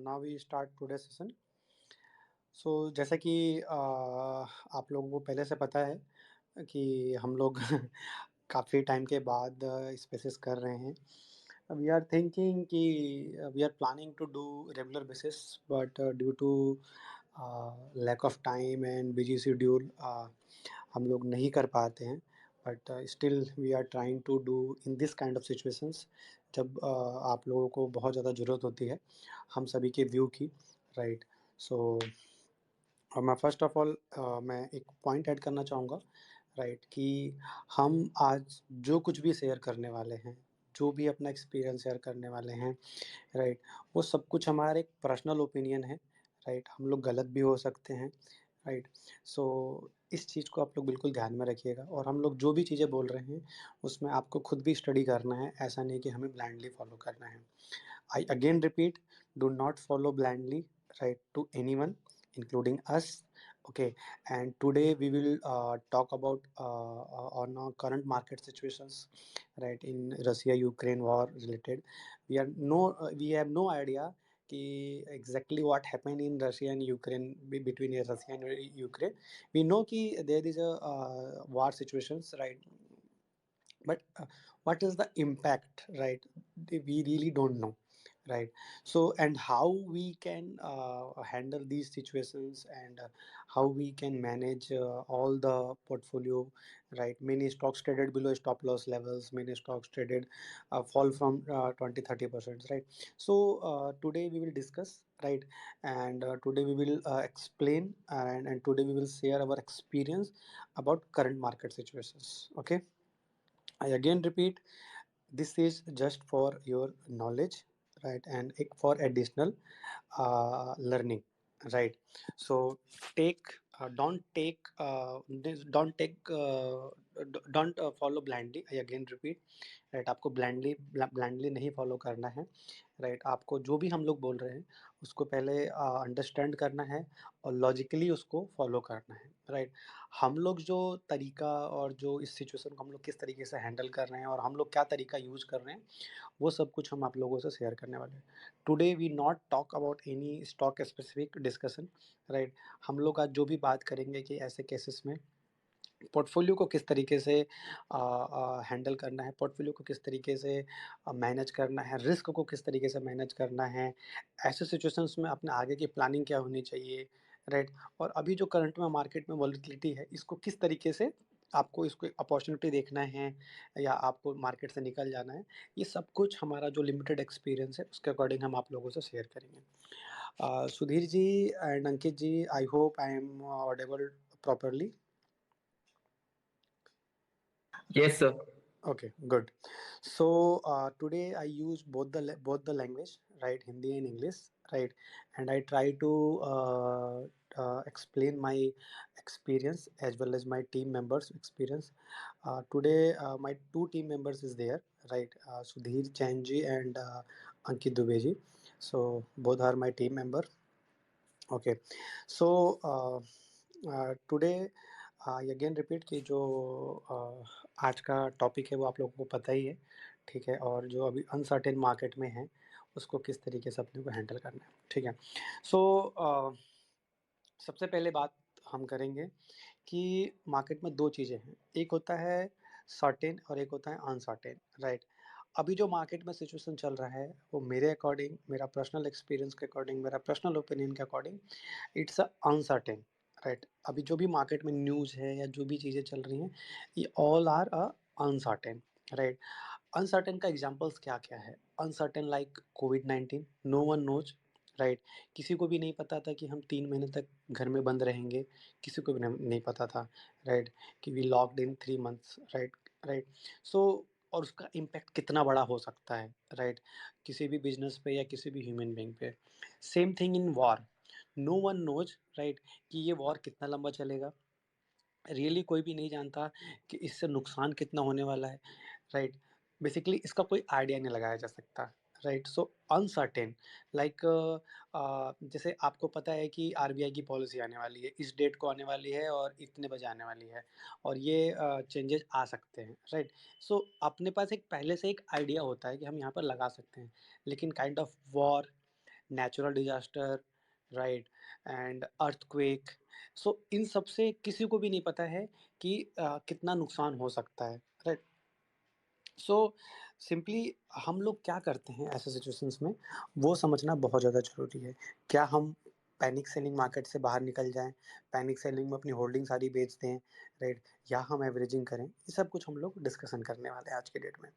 now we start today's session. सो जैसा कि आप लोगों को पहले से पता है कि हम लोग काफ़ी टाइम के बाद स्पेसेस कर रहे हैं। वी आर थिंकिंग कि we are planning to do regular basis, but due to lack of time and busy schedule हम लोग नहीं कर पाते हैं। But still we are trying to do in this kind of situations, जब आप लोगों को बहुत ज़्यादा ज़रूरत होती है हम सभी के व्यू की, राइट। सो मैं फ़र्स्ट ऑफ़ ऑल मैं एक पॉइंट ऐड करना चाहूँगा, राइट, कि हम आज जो कुछ भी शेयर करने वाले हैं, जो भी अपना एक्सपीरियंस शेयर करने वाले हैं, राइट, वो सब कुछ हमारा एक पर्सनल ओपिनियन है, राइट। हम लोग गलत भी हो सकते हैं, राइट। सो इस चीज़ को आप लोग बिल्कुल ध्यान में रखिएगा, और हम लोग जो भी चीज़ें बोल रहे हैं, उसमें आपको खुद भी स्टडी करना है, ऐसा नहीं कि हमें ब्लाइंडली फ़ॉलो करना है। I again repeat, do not follow blindly, right, to anyone, including us. Okay, and today we will talk about on our current market situations, right, in Russia-Ukraine war related. We have no idea कि exactly what happened in Russia and Ukraine, between Russia and Ukraine. We know कि there is a war situations, right, but what is the impact, right? We really don't know, right? So, and how we can handle these situations, and how we can manage all the portfolio, right? Many stocks traded below stop loss levels, many stocks traded fall from 20-30%, right? So today we will discuss, right, and today we will explain, and today we will share our experience about current market situations. Okay, I again repeat, this is just for your knowledge, right, and for additional learning, right. So take don't take don't follow blindly. I again repeat, right, आपको blindly नहीं follow करना है, right. आपको जो भी हम लोग बोल रहे हैं उसको पहले अंडरस्टैंड करना है और लॉजिकली उसको फॉलो करना है, राइट। हम लोग जो तरीका और जो इस सिचुएशन को हम लोग किस तरीके से हैंडल कर रहे हैं और हम लोग क्या तरीका यूज़ कर रहे हैं, वो सब कुछ हम आप लोगों से शेयर करने वाले हैं। Today we not talk about any stock specific discussion, right. हम लोग आज जो भी बात करेंगे कि ऐसे केसेस में पोर्टफोलियो को किस तरीके से हैंडल करना है, पोर्टफोलियो को किस तरीके से मैनेज करना है, रिस्क को किस तरीके से मैनेज करना है, ऐसे सिचुएशंस में अपने आगे की प्लानिंग क्या होनी चाहिए, राइट। और अभी जो करंट में मार्केट में वॉलेटिलिटी है, इसको किस तरीके से आपको इसको अपॉर्चुनिटी देखना है या आपको मार्केट से निकल जाना है, ये सब कुछ हमारा जो लिमिटेड एक्सपीरियंस है उसके अकॉर्डिंग हम आप लोगों से शेयर करेंगे। Sudhir ji and Ankit ji, I hope I am audible properly. Yes, sir. Okay, good. So today I use both the language, right, Hindi and English, right, and I try to explain my experience as well as my team members' experience. Today my two team members is there, right, Sudhir Chanji and Ankit Dubeji. So both are my team member. Okay, so today again repeat कि जो आज का topic है वो आप लोगों को पता ही है, ठीक है, और जो अभी अनसर्टेन मार्केट में है उसको किस तरीके से अपने को हैंडल करना है, ठीक है। सो सबसे पहले बात हम करेंगे कि मार्केट में दो चीज़ें हैं, एक होता है सर्टेन और एक होता है अनसर्टेन, राइट। अभी जो मार्केट में सिचुएशन चल रहा है वो मेरे अकॉर्डिंग, मेरा पर्सनल एक्सपीरियंस के अकॉर्डिंग, मेरा पर्सनल ओपिनियन के according, it's a uncertain, right. अभी जो भी मार्केट में न्यूज़ है या जो भी चीज़ें चल रही हैं, ये all are a uncertain, right. Uncertain का एग्जांपल्स क्या-क्या है? अनसर्टेन लाइक कोविड-19, नो वन नोज़, राइट। किसी को भी नहीं पता था कि हम 3 महीने तक घर में बंद रहेंगे, किसी को भी नहीं पता था, राइट, कि we locked in 3 months, right, right. So और उसका इम्पैक्ट कितना बड़ा हो सकता है, राइट, किसी भी बिज़नेस पे या किसी भी ह्यूमन बीइंग पे। Same thing in war, no one knows, right, कि ये वॉर कितना लंबा चलेगा। रियली कोई भी नहीं जानता कि इससे नुकसान कितना होने वाला है, राइट। बेसिकली इसका कोई आइडिया नहीं लगाया जा सकता, राइट। सो अनसर्टेन लाइक जैसे आपको पता है कि आरबीआई की पॉलिसी आने वाली है, इस डेट को आने वाली है और इतने बजे आने वाली है, और ये चेंजेस आ सकते हैं, राइट। सो अपने पास एक पहले से एक आइडिया होता है कि हम यहाँ पर लगा सकते हैं, लेकिन kind of war natural disaster, right? And earthquake. So इन सब से किसी को भी नहीं पता है कि कितना नुकसान हो सकता है, राइट? सो सिंपली हम लोग क्या करते हैं ऐसे सिचुएशंस में, वो समझना बहुत ज़्यादा ज़रूरी है। क्या हम पैनिक सेलिंग मार्केट से बाहर निकल जाएँ, पैनिक सेलिंग में अपनी होल्डिंग सारी बेच दें, राइट? या हम एवरेजिंग करें? ये सब कुछ हम लोग डिस्कशन करने वाले हैं आज के डेट में।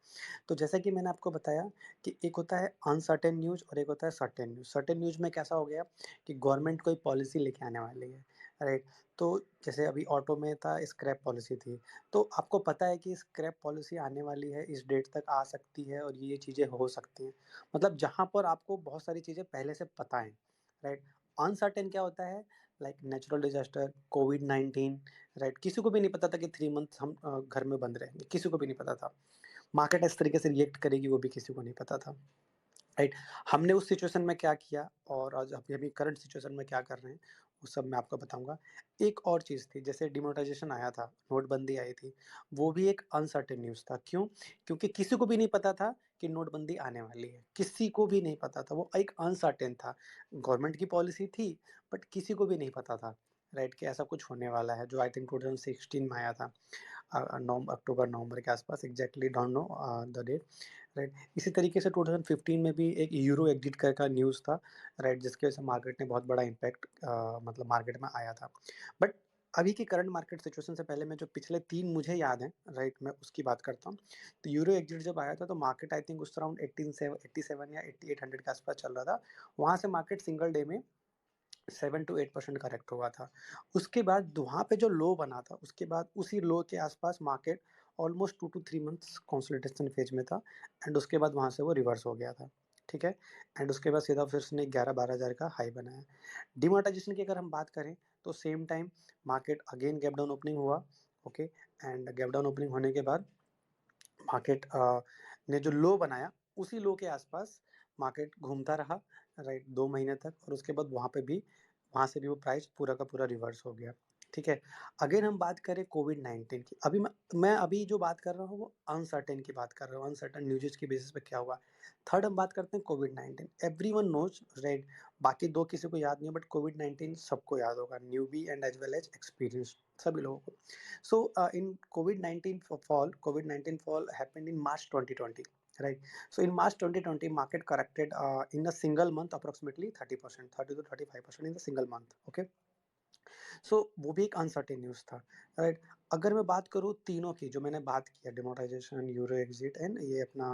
तो जैसा कि मैंने आपको बताया कि एक होता है अनसर्टेन न्यूज़ और एक होता है सर्टेन न्यूज़। सर्टेन न्यूज़ में कैसा हो गया कि गवर्नमेंट कोई पॉलिसी लेके आने वाली है, राइट? तो जैसे अभी ऑटो में था, स्क्रैप पॉलिसी थी, तो आपको पता है कि स्क्रैप पॉलिसी आने वाली है, इस डेट तक आ सकती है और ये चीज़ें हो सकती हैं। मतलब जहाँ पर आपको बहुत सारी चीज़ें पहले से पता हैं, राइट? अनसर्टेन क्या होता है? लाइक नेचुरल डिज़ास्टर, कोविड-19, राइट? किसी को भी नहीं पता था कि 3 मंथ्स हम घर में बंद रहेंगे, किसी को भी नहीं पता था। मार्केट इस तरीके से रिएक्ट करेगी वो भी किसी को नहीं पता था, राइट? हमने उस सिचुएशन में क्या किया और आज अभी अभी करंट सिचुएशन में क्या कर रहे हैं, वो सब मैं आपको बताऊँगा। एक और चीज़ थी, जैसे डिमोनेटाइज़ेशन आया था, नोटबंदी आई थी, वो भी एक अनसर्टेन न्यूज़ था। क्यों? क्योंकि किसी को भी नहीं पता था कि नोटबंदी आने वाली है, किसी को भी नहीं पता था, वो एक अनसर्टेन था। गवर्नमेंट की पॉलिसी थी, बट किसी को भी नहीं पता था, राइट? कि ऐसा कुछ होने वाला है, जो आई थिंक 2016 में आया था। अक्टूबर-नवंबर के आसपास, exactly don't know the date, right? इसी तरीके से 2015 में भी एक यूरो एग्जिट का न्यूज़ था, राइट? जिसकी वजह से मार्केट ने बहुत बड़ा इम्पैक्ट मतलब मार्केट में आया था। बट अभी की करंट मार्केट सिचुएशन से पहले मैं जो पिछले 3 मुझे याद हैं, राइट? मैं उसकी बात करता हूँ। तो यूरो एग्जिट जब आया था तो मार्केट आई थिंक उस अराउंड 87 या 8800 के आसपास चल रहा था। वहाँ से मार्केट सिंगल डे में 7 टू 8% करेक्ट हुआ था। उसके बाद वहाँ पे जो लो बना था, उसके बाद उसी लो के आसपास market almost 2 to 3 months consolidation phase में था एंड उसके बाद वहाँ से वो रिवर्स हो गया था, ठीक है? एंड उसके बाद सीधा फिर उसने 11-12 हज़ार का हाई बनाया। डिमोनेटाइजेशन की अगर हम बात करें तो same time market again gap down opening हुआ, okay? And gap down opening होने के बाद मार्केट ने जो लो बनाया, उसी लो के आसपास मार्केट घूमता रहा, राइट? 2 महीने तक और उसके बाद वहाँ से भी वो प्राइस पूरा का पूरा रिवर्स हो गया, ठीक है? अगेन हम बात करें कोविड-19 की, अभी मैं अभी जो बात कर रहा हूँ वो अनसर्टेन की बात कर रहा हूँ, अनसर्टेन न्यूज़ेज़ के बेसिस पे क्या हुआ। थर्ड हम बात करते हैं कोविड-19, एवरीवन नोज़, राइट? बाकी 2 किसी को याद नहीं है बट कोविड-19 सबको याद होगा, newbie and as well as experienced सभी लोगों को। So, in COVID-19 fall happened in March 2020, right? So in March 2020, market corrected in a single month approximately 30%, 30 to 35% in the single month. Okay, सो वो भी एक uncertain news था, right? अगर मैं बात करूँ तीनों की, जो मैंने बात किया, डिमोनेटाइजेशन, यूरो एग्जिट एंड ये अपना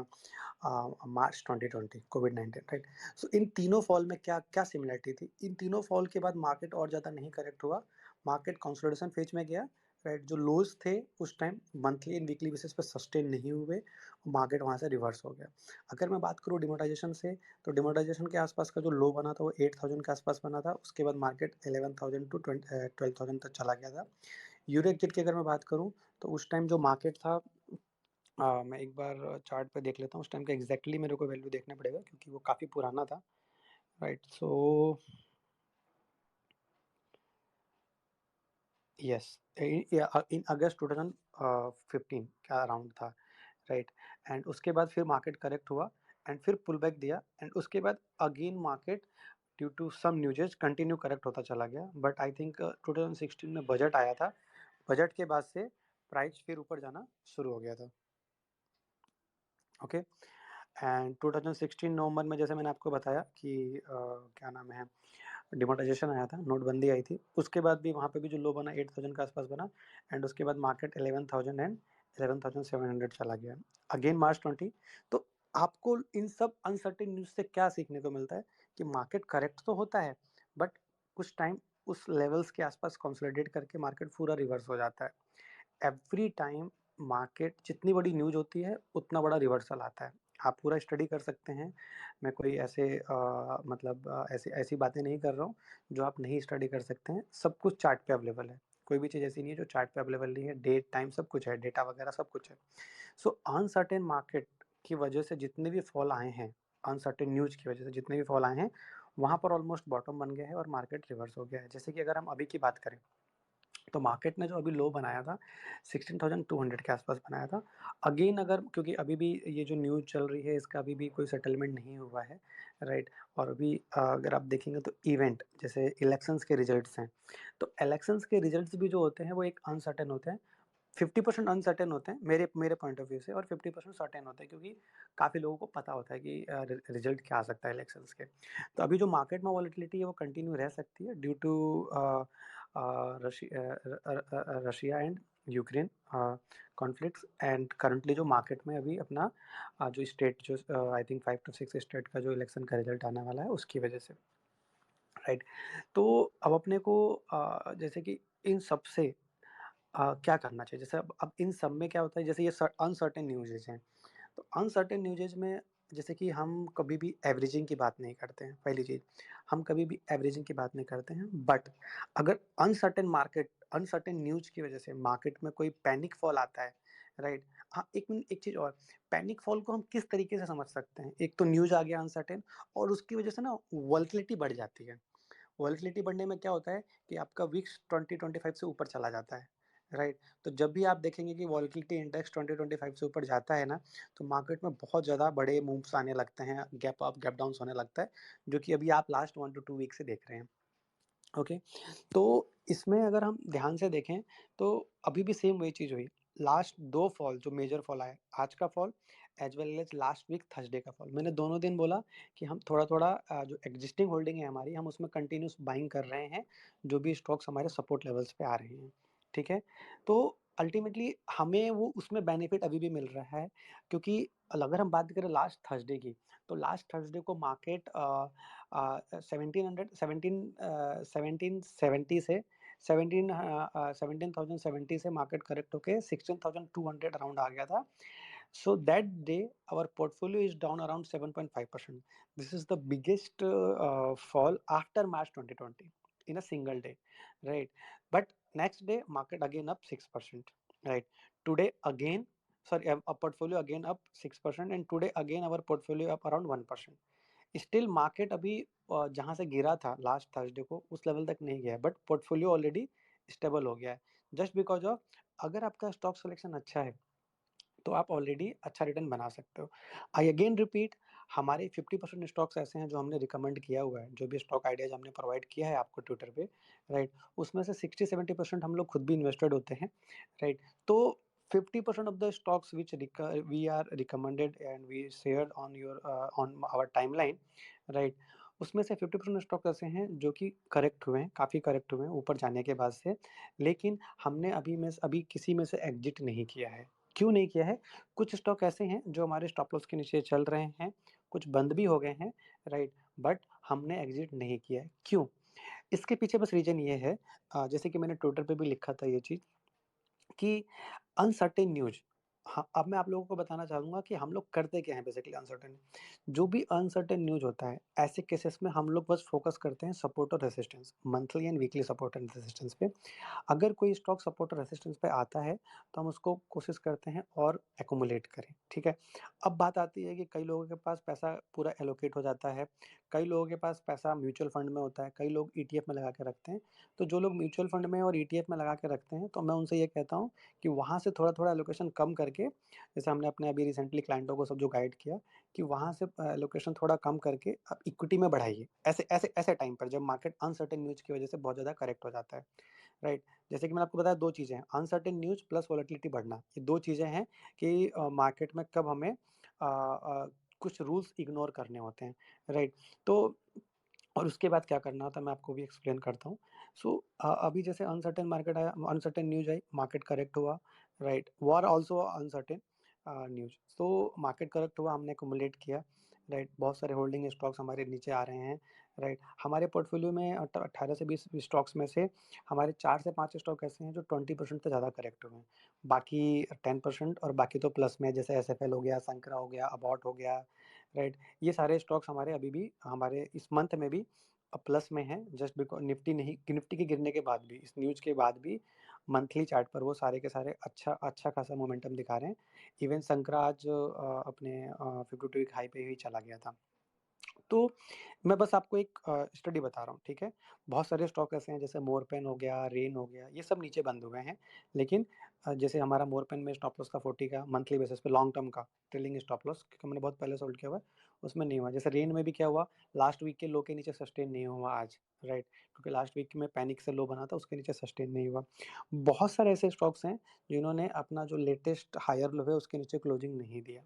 मार्च 2020 कोविड-19, राइट? सो इन तीनों फॉल में क्या क्या सिमिलरिटी थी? इन तीनों फॉल के बाद मार्केट और ज़्यादा नहीं करेक्ट हुआ, मार्केट कंसोलिडेशन फेज में गया, राइट? जो लोज़ थे उस time monthly and weekly basis पे सस्टेन नहीं हुए, मार्केट वहाँ से रिवर्स हो गया। अगर मैं बात करूँ डिमोनेटाइजेशन से, तो डिमोनेटाइजेशन के आसपास का जो लो बना था वो 8000 के आसपास बना था, उसके बाद मार्केट 11000 टू 12,000 तक चला गया था। यूरो एग्जिट की अगर मैं बात करूँ, तो उस टाइम जो मार्केट था, मैं एक बार चार्ट पे देख लेता हूँ, उस टाइम का एग्ज़ैक्टली मेरे को वैल्यू देखना पड़ेगा क्योंकि वो काफ़ी पुराना था, राइट? सो यस, इन अगस्त 2015 के अराउंड था, राइट? एंड उसके बाद फिर मार्केट करेक्ट हुआ एंड फिर पुल बैक दिया एंड उसके बाद again market due to some newses continue correct होता चला गया। बट आई थिंक 2016 में बजट आया था, बजट के बाद से प्राइस फिर ऊपर जाना शुरू हो गया था, ओके? एंड 2016 नवंबर में जैसे मैंने आपको बताया कि क्या नाम है, डिमोनेटाइजेशन आया था, नोटबंदी आई थी। उसके बाद भी वहाँ पे भी जो लो बना 8000 के आसपास बना एंड उसके बाद मार्केट 11,000 एंड 11,700 चला गया। अगेन मार्च 20। तो आपको इन सब अनसर्टेन न्यूज़ से क्या सीखने को मिलता है कि मार्केट करेक्ट तो होता है, बट कुछ टाइम उस लेवल्स के आसपास कंसोलिडेट करके मार्केट पूरा रिवर्स हो जाता है। एवरी टाइम मार्केट जितनी बड़ी न्यूज़ होती है, उतना बड़ा रिवर्सल आता है। आप पूरा स्टडी कर सकते हैं। मैं कोई ऐसे मतलब ऐसी ऐसी बातें नहीं कर रहा हूँ, जो आप नहीं स्टडी कर सकते हैं। सब कुछ चार्ट पे अवेलेबल है। कोई भी चीज़ ऐसी नहीं है जो चार्ट पे अवेलेबल नहीं है। डेट, टाइम सब कुछ है, डेटा वगैरह सब कुछ है। सो अनसर्टेन मार्केट की वजह से जितने भी फॉल आए हैं, अनसर्टेन न्यूज़ की वजह से जितने भी फॉल आए हैं, वहाँ पर ऑलमोस्ट बॉटम बन गया है और मार्केट रिवर्स हो गया है। जैसे कि अगर हम अभी की बात करें, तो मार्केट ने जो अभी लो बनाया था 16,200 के आसपास बनाया था। अगेन अगर क्योंकि अभी भी ये जो न्यूज़ चल रही है इसका अभी भी कोई सेटलमेंट नहीं हुआ है, राइट? और अभी अगर आप देखेंगे तो इवेंट जैसे इलेक्शंस के रिजल्ट्स हैं, तो इलेक्शंस के रिजल्ट्स भी जो होते हैं वो एक अनसर्टेन होते हैं। 50% अनसर्टेन होते हैं मेरे मेरे पॉइंट ऑफ व्यू से, और 50% सर्टेन होते हैं क्योंकि काफ़ी लोगों को पता होता है कि रिजल्ट क्या आ सकता है इलेक्शंस के। तो अभी जो मार्केट में वॉलेटिलिटी है वो कंटिन्यू रह सकती है due to Russia and Ukraine conflicts, and currently जो मार्केट में अभी अपना जो स्टेट जो आई थिंक 5 to 6 स्टेट का जो इलेक्शन का रिजल्ट आने वाला है उसकी वजह से, राइट? तो अब अपने को जैसे कि इन सब से क्या करना चाहिए? जैसे अब इन सब में क्या होता है, जैसे ये अनसर्टेन न्यूज़ेज़ हैं, तो अनसर्टेन न्यूज़ेज़ में जैसे कि हम कभी भी एवरेजिंग की बात नहीं करते हैं, पहली चीज़, हम कभी भी एवरेजिंग की बात नहीं करते हैं। बट अगर अनसर्टेन न्यूज़ की वज़ह से मार्केट में कोई पैनिक फॉल आता है, राइट? हाँ, एक चीज़ और, पैनिक फॉल को हम किस तरीके से समझ सकते हैं? एक तो न्यूज़ आ गया अनसर्टेन, और उसकी वज़ह से ना वोलेटिलिटी बढ़ जाती है। वोलेटिलिटी बढ़ने में क्या होता है कि आपका विक्स 20-25 से ऊपर चला जाता है, राइट? तो जब भी आप देखेंगे कि वोलेटिलिटी इंडेक्स 20-25 से ऊपर जाता है ना, तो मार्केट में बहुत ज़्यादा बड़े मूव्स आने लगते हैं, गैप अप, गैप डाउन्स होने लगता है, जो कि अभी आप लास्ट 1 टू 2 वीक से देख रहे हैं, ओके? तो इसमें अगर हम ध्यान से देखें, तो अभी भी सेम वही चीज़ हुई। लास्ट 2 फॉल जो मेजर फॉल आए, आज का fall as well as last week Thursday का फॉल। मैंने दोनों दिन बोला कि हम थोड़ा-थोड़ा जो एक्जिस्टिंग होल्डिंग है हमारी, हम उसमें कंटिन्यूअस बाइंग कर रहे हैं, जो भी स्टॉक्स हमारे सपोर्ट लेवल्स पे आ रहे हैं, ठीक है? तो अल्टीमेटली हमें वो उसमें बेनिफिट अभी भी मिल रहा है, क्योंकि अगर हम बात करें लास्ट थर्सडे की, तो लास्ट थर्सडे को मार्केट 1770 से 17,070 से मार्केट करेक्ट होके 16,200 अराउंड आ गया था। So that day our portfolio is down around 7.5%. This is the biggest fall after March 2020 in a single day, right? But next day market again up 6%, right? Today again, sorry, our portfolio again up 6%, and today again our portfolio up around 1%. Still market अभी जहाँ से गिरा था last Thursday को उस level तक नहीं गया है, बट पोर्टफोलियो ऑलरेडी स्टेबल हो गया है, जस्ट बिकॉज ऑफ, अगर आपका स्टॉक सिलेक्शन अच्छा है तो आप ऑलरेडी अच्छा रिटर्न बना सकते हो। आई अगेन रिपीट, हमारे 50% स्टॉक्स ऐसे हैं जो हमने रिकमेंड किया हुआ है, जो भी स्टॉक आइडियाज़ हमने प्रोवाइड किया है आपको ट्विटर पे, राइट? उसमें से 60-70% हम लोग खुद भी इन्वेस्टेड होते हैं, राइट? तो 50% of the stocks which we are recommended and we shared on our timeline, right? उसमें से 50% स्टॉक ऐसे हैं जो कि करेक्ट हुए हैं, काफ़ी करेक्ट हुए हैं ऊपर जाने के बाद से, लेकिन हमने अभी किसी में से एग्ज़िट नहीं किया है। क्यों नहीं किया है? कुछ स्टॉक ऐसे हैं जो हमारे स्टॉप लॉस के नीचे चल रहे हैं, कुछ बंद भी हो गए हैं, राइट? बट हमने एग्ज़िट नहीं किया है, क्यों? इसके पीछे बस रीज़न ये है, जैसे कि मैंने ट्विटर पे भी लिखा था ये चीज़, कि अनसर्टेन न्यूज़, हाँ, अब मैं आप लोगों को बताना चाहूँगा कि हम लोग करते क्या हैं बेसिकली अनसर्टेन। जो भी अनसर्टेन न्यूज़ होता है, ऐसे केसेस में हम लोग बस फ़ोकस करते हैं सपोर्ट और resistance, monthly and weekly support and resistance पे। अगर कोई स्टॉक सपोर्ट और रेजिस्टेंस पे आता है, तो हम उसको कोशिश करते हैं और एक्यूमुलेट करें, ठीक है? अब बात आती है कि कई लोगों के पास पैसा पूरा एलोकेट हो जाता है, कई लोगों के पास पैसा म्यूचुअल फंड में होता है, कई लोग ईटीएफ में लगा के रखते हैं। तो जो लोग म्यूचुअल फंड में और ईटीएफ में लगा के रखते हैं, तो मैं उनसे ये कहता हूँ कि वहाँ से थोड़ा-थोड़ा एलोकेशन कम करके, जैसे हमने अपने अभी रिसेंटली क्लाइंटों को सब जो गाइड किया, कि वहाँ से एलोकेशन थोड़ा कम करके आप इक्विटी में बढ़ाइए। ऐसे टाइम पर जब मार्केट अनसर्टेन न्यूज़ की वजह से बहुत ज़्यादा करेक्ट हो जाता है, राइट? जैसे कि मैंने आपको बताया 2 चीज़ें हैं, अनसर्टेन न्यूज़ प्लस वोलेटिलिटी बढ़ना। ये 2 चीज़ें हैं कि मार्केट में कब हमें कुछ रूल्स इग्नोर करने होते हैं, राइट? तो और उसके बाद क्या करना होता है मैं आपको भी एक्सप्लेन करता हूँ। सो अभी जैसे अनसर्टेन न्यूज़ आई, मार्केट करेक्ट हुआ, right? War also uncertain news. तो मार्केट करेक्ट हुआ, हमने एक्यूमुलेट किया, राइट? बहुत सारे होल्डिंग स्टॉक्स हमारे नीचे आ रहे हैं, राइट? हमारे पोर्टफोलियो में 18 से 20 स्टॉक्स में से हमारे 4 से 5 स्टॉक ऐसे हैं जो 20% से ज़्यादा करेक्ट हुए हैं। बाकी 10% और बाकी तो प्लस में, जैसे एसएफएल हो गया, संकरा हो गया, अबॉट हो गया, राइट? ये सारे स्टॉक्स हमारे अभी भी हमारे इस मंथ में भी प्लस में हैं, जस्ट निफ्टी के गिरने के बाद भी, इस न्यूज़ के बाद भी मंथली चार्ट पर वो सारे के सारे अच्छा अच्छा खासा मोमेंटम दिखा रहे हैं। इवन संकरा आज अपने 52 वीक हाई पे ही चला गया था। तो मैं बस आपको एक स्टडी बता रहा हूँ, ठीक है? बहुत सारे स्टॉक ऐसे हैं जैसे मोरपेन हो गया, रेन हो गया, ये सब नीचे बंद हुए हैं। लेकिन जैसे हमारा मोरपेन में स्टॉप लॉस था 40 का मंथली बेसिस पे लॉन्ग टर्म का ट्रेलिंग स्टॉप लॉस क्योंकि मैंने बहुत पहले से होल्ड किया हुआ है, उसमें नहीं हुआ। जैसे रेन में भी क्या हुआ, लास्ट वीक के लो के नीचे सस्टेन नहीं हुआ आज, राइट? क्योंकि लास्ट वीक में पैनिक से लो बना था, उसके नीचे सस्टेन नहीं हुआ। बहुत सारे ऐसे स्टॉक्स हैं जिन्होंने अपना जो लेटेस्ट हायर लो है उसके नीचे क्लोजिंग नहीं दिया,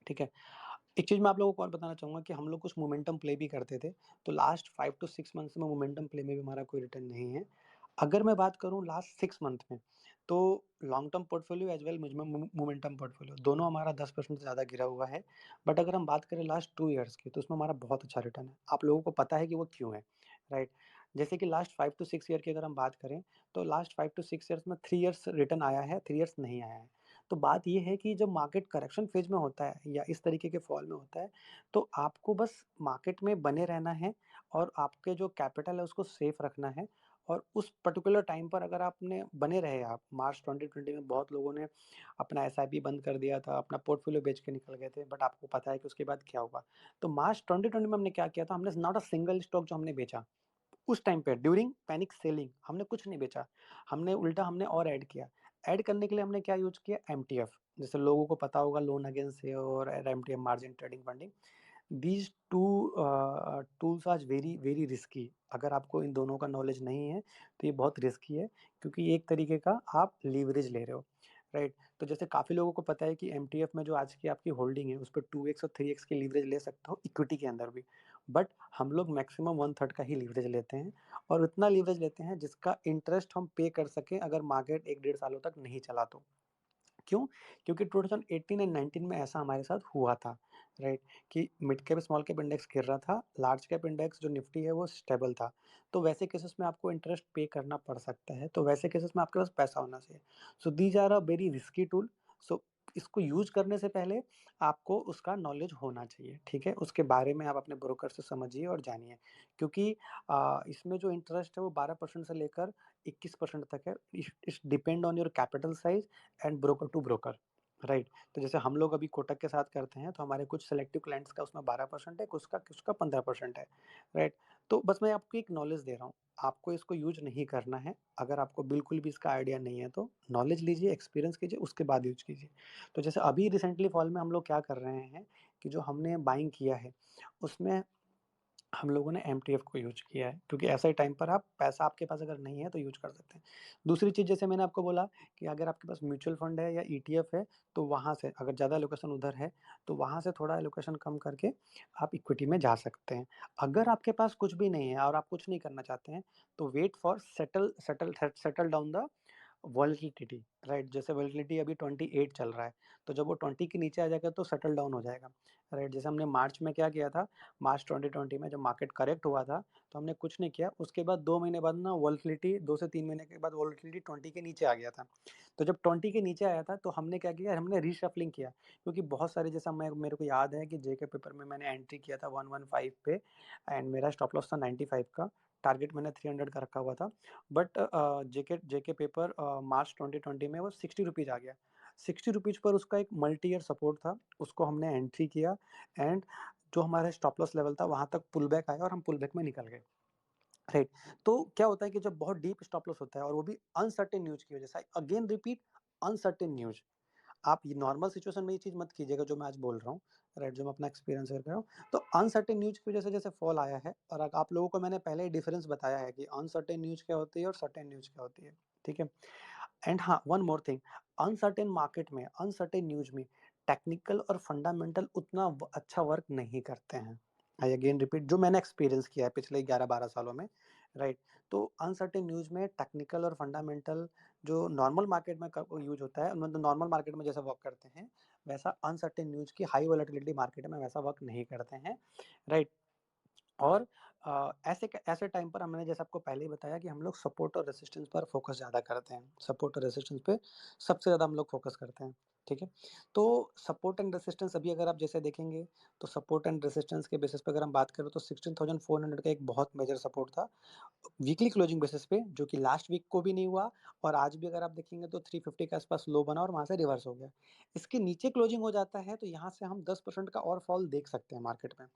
ठीक है? एक चीज़ मैं आप लोगों को और बताना चाहूँगा कि हम लोग कुछ मोमेंटम प्ले भी करते थे, तो लास्ट 5 टू 6 मंथ्स में मोमेंटम प्ले में भी हमारा कोई रिटर्न नहीं है। अगर मैं बात करूँ लास्ट 6 मंथ में, तो long term portfolio as well मुझ में मोमेंटम पोर्टफोलियो दोनों हमारा 10% से ज़्यादा गिरा हुआ है। बट अगर हम बात करें लास्ट 2 ईयर्स की, तो उसमें हमारा बहुत अच्छा रिटर्न है। आप लोगों को पता है कि वो क्यों है, राइट? जैसे कि लास्ट 5 टू 6 ईयर की अगर हम बात करें, तो लास्ट 5 टू 6 ईयर्स में 3 ईयर्स रिटर्न आया है, 3 ईयर्स नहीं आया है। तो बात ये है कि जब मार्केट करेक्शन फेज़ में होता है या इस तरीके के फॉल में होता है, तो आपको बस मार्केट में बने रहना है और आपके जो कैपिटल है उसको सेफ रखना है और उस पर्टिकुलर टाइम पर अगर आपने बने रहे आप मार्च 2020 में बहुत लोगों ने अपना एसआईपी बंद कर दिया था, अपना पोर्टफोलियो बेच के निकल गए थे, बट आपको पता है कि उसके बाद क्या हुआ। तो मार्च 2020 में हमने क्या किया था, हमने नॉट अ सिंगल स्टॉक जो हमने बेचा उस टाइम पे ड्यूरिंग पैनिक सेलिंग हमने कुछ नहीं बेचा। हमने उल्टा हमने और ऐड किया। ऐड करने के लिए हमने क्या यूज़ किया, एमटीएफ। जैसे लोगों को पता होगा लोन अगेंस्ट और MTF margin trading funding. These two tools are very very risky. अगर आपको इन दोनों का नॉलेज नहीं है, तो ये बहुत रिस्की है क्योंकि एक तरीके का आप लीवरेज ले रहे हो, राइट? तो जैसे काफ़ी लोगों को पता है कि एमटीएफ में जो आज की आपकी होल्डिंग है, उस पे 2x और 3x की लीवरेज ले सकते हो इक्विटी के अंदर भी। बट हम लोग मैक्सिमम 1/3 का ही लीवरेज लेते हैं और उतना लीवरेज लेते हैं जिसका इंटरेस्ट हम पे कर सकें अगर मार्केट 1 डेढ़ सालों तक नहीं चला तो। क्यों? क्योंकि 2018 एंड 19 में ऐसा हमारे साथ हुआ था, राइट? कि mid cap, small cap index गिर रहा था, लार्ज कैप इंडेक्स जो निफ्टी है वो स्टेबल था। तो वैसे केसेस में आपको इंटरेस्ट पे करना पड़ सकता है, तो वैसे केसेस में आपके पास पैसा होना चाहिए। So these are a very risky tool. So इसको यूज़ करने से पहले आपको उसका नॉलेज होना चाहिए, ठीक है? उसके बारे में आप अपने ब्रोकर से समझिए और जानिए क्योंकि इसमें जो इंटरेस्ट है वो 12% से लेकर 21% तक है। It's depend on your capital size and broker to broker, right? तो जैसे हम लोग अभी कोटक के साथ करते हैं तो हमारे कुछ सेलेक्टिव क्लाइंट्स का उसमें 12% है, कुछ का 15% है, राइट? तो बस मैं आपको एक नॉलेज दे रहा हूँ, आपको इसको यूज नहीं करना है। अगर आपको बिल्कुल भी इसका आइडिया नहीं है तो नॉलेज लीजिए, एक्सपीरियंस कीजिए, उसके बाद यूज कीजिए। तो जैसे अभी रिसेंटली फॉल में हम लोग क्या कर रहे हैं कि जो हमने बाइंग किया है उसमें हम लोगों ने एमटीएफ को यूज़ किया है क्योंकि ऐसे टाइम पर आप पैसा आपके पास अगर नहीं है तो यूज़ कर सकते हैं। दूसरी चीज़ जैसे मैंने आपको बोला कि अगर आपके पास म्यूचुअल फंड है या ईटीएफ है तो वहाँ से अगर ज़्यादा एलोकेशन उधर है तो वहाँ से थोड़ा एलोकेशन कम करके आप इक्विटी में जा सकते हैं। अगर आपके पास कुछ भी नहीं है और आप कुछ नहीं करना चाहते हैं तो wait for settle down the volatility, right? जैसे वोलेटिलिटी अभी 28 चल रहा है, तो जब वो 20 के नीचे आ जाएगा तो सेटल डाउन हो जाएगा, राइट? जैसे हमने मार्च में क्या किया था, मार्च 2020 में जब मार्केट करेक्ट हुआ था, तो हमने कुछ नहीं किया, उसके बाद 2 महीने बाद ना वोलेटिलिटी 2 से 3 महीने के बाद वोलेटिलिटी 20 के नीचे आ गया था। तो जब 20 के नीचे आया था, तो हमने क्या किया, हमने रीशफ़लिंग किया क्योंकि बहुत सारे जैसा मैं मेरे को याद है कि जेके पेपर में मैंने एंट्री किया था 115 पे एंड मेरा स्टॉप लॉस था 95 का, टारगेट मैंने 300 का रखा हुआ था। बट जेके जेके पेपर मार्च 2020 में वो 60 रुपीज़ आ गया। 60 रुपीज़ पर उसका एक मल्टी ईयर सपोर्ट था, उसको हमने एंट्री किया एंड जो हमारा स्टॉप लॉस लेवल था वहाँ तक पुल बैक आया और हम पुल बैक में निकल गए, राइट? तो क्या होता है कि जब बहुत डीप स्टॉप लॉस होता है और वो भी अनसर्टेन न्यूज़ की वजह से, अगेन रिपीट, अनसर्टेन न्यूज़। आप ये नॉर्मल सिचुएशन में ये चीज़ मत कीजिएगा जो मैं आज बोल रहा हूँ, राइट? जो मैं अपना एक्सपीरियंस शेयर कर रहा हूँ। तो अनसर्टेन न्यूज़ की वजह से जैसे फॉल आया है और आप लोगों को मैंने पहले ही डिफरेंस बताया है कि अनसर्टेन न्यूज़ क्या होती है और सर्टेन न्यूज़ क्या होती है, ठीक है? एंड हाँ, one more thing, uncertain market में, अनसर्टेन न्यूज़ में टेक्निकल और फंडामेंटल उतना अच्छा वर्क नहीं करते हैं। आई अगेन रिपीट, जो मैंने एक्सपीरियंस किया है पिछले 11-12 सालों में, राइट? तो अनसर्टेन न्यूज़ में टेक्निकल और फंडामेंटल जो नॉर्मल मार्केट में यूज होता है, मतलब नॉर्मल मार्केट में जैसा वर्क करते हैं, वैसा अनसर्टेन न्यूज़ की हाई वोलेटिलिटी मार्केट में वैसा वर्क नहीं करते हैं, राइट? और ऐसे टाइम पर हमने जैसे आपको पहले ही बताया कि हम लोग सपोर्ट और रेजिस्टेंस पर फोकस ज़्यादा करते हैं। सपोर्ट और रेजिस्टेंस पे सबसे ज़्यादा हम लोग फोकस करते हैं, ठीक है? तो सपोर्ट एंड रेजिस्टेंस अभी अगर आप जैसे देखेंगे, तो सपोर्ट एंड रेजिस्टेंस के बेसिस पे अगर हम बात करें तो 16,400 का एक बहुत मेजर सपोर्ट था, वीकली क्लोजिंग बेसिस पे, जो कि लास्ट वीक को भी नहीं हुआ और आज भी अगर आप देखेंगे तो 350 के आसपास लो बना और वहाँ से रिवर्स हो गया। इसके नीचे क्लोजिंग हो जाता है तो यहाँ से हम 10% का और फॉल देख सकते हैं मार्केट में,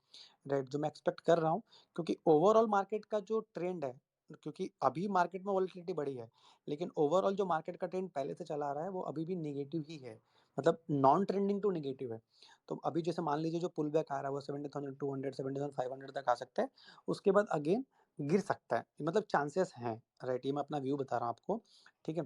राइट? जो मैं एक्सपेक्ट कर रहा हूँ, क्योंकि ओवरऑल मार्केट का जो ट्रेंड है, क्योंकि अभी मार्केट में वोलेटिलिटी बढ़ी है, लेकिन ओवरऑल जो मार्केट का ट्रेंड पहले से चला आ रहा है वो अभी भी नेगेटिव ही है, मतलब नॉन ट्रेंडिंग टू नेगेटिव है। तो अभी जैसे मान लीजिए जो पुल बैक आ रहा है वो 70,200 70,500 तक आ सकता है, उसके बाद अगेन गिर सकता है, मतलब चांसेस हैं, राइट? ये मैं अपना व्यू बता रहा हूँ आपको, ठीक है?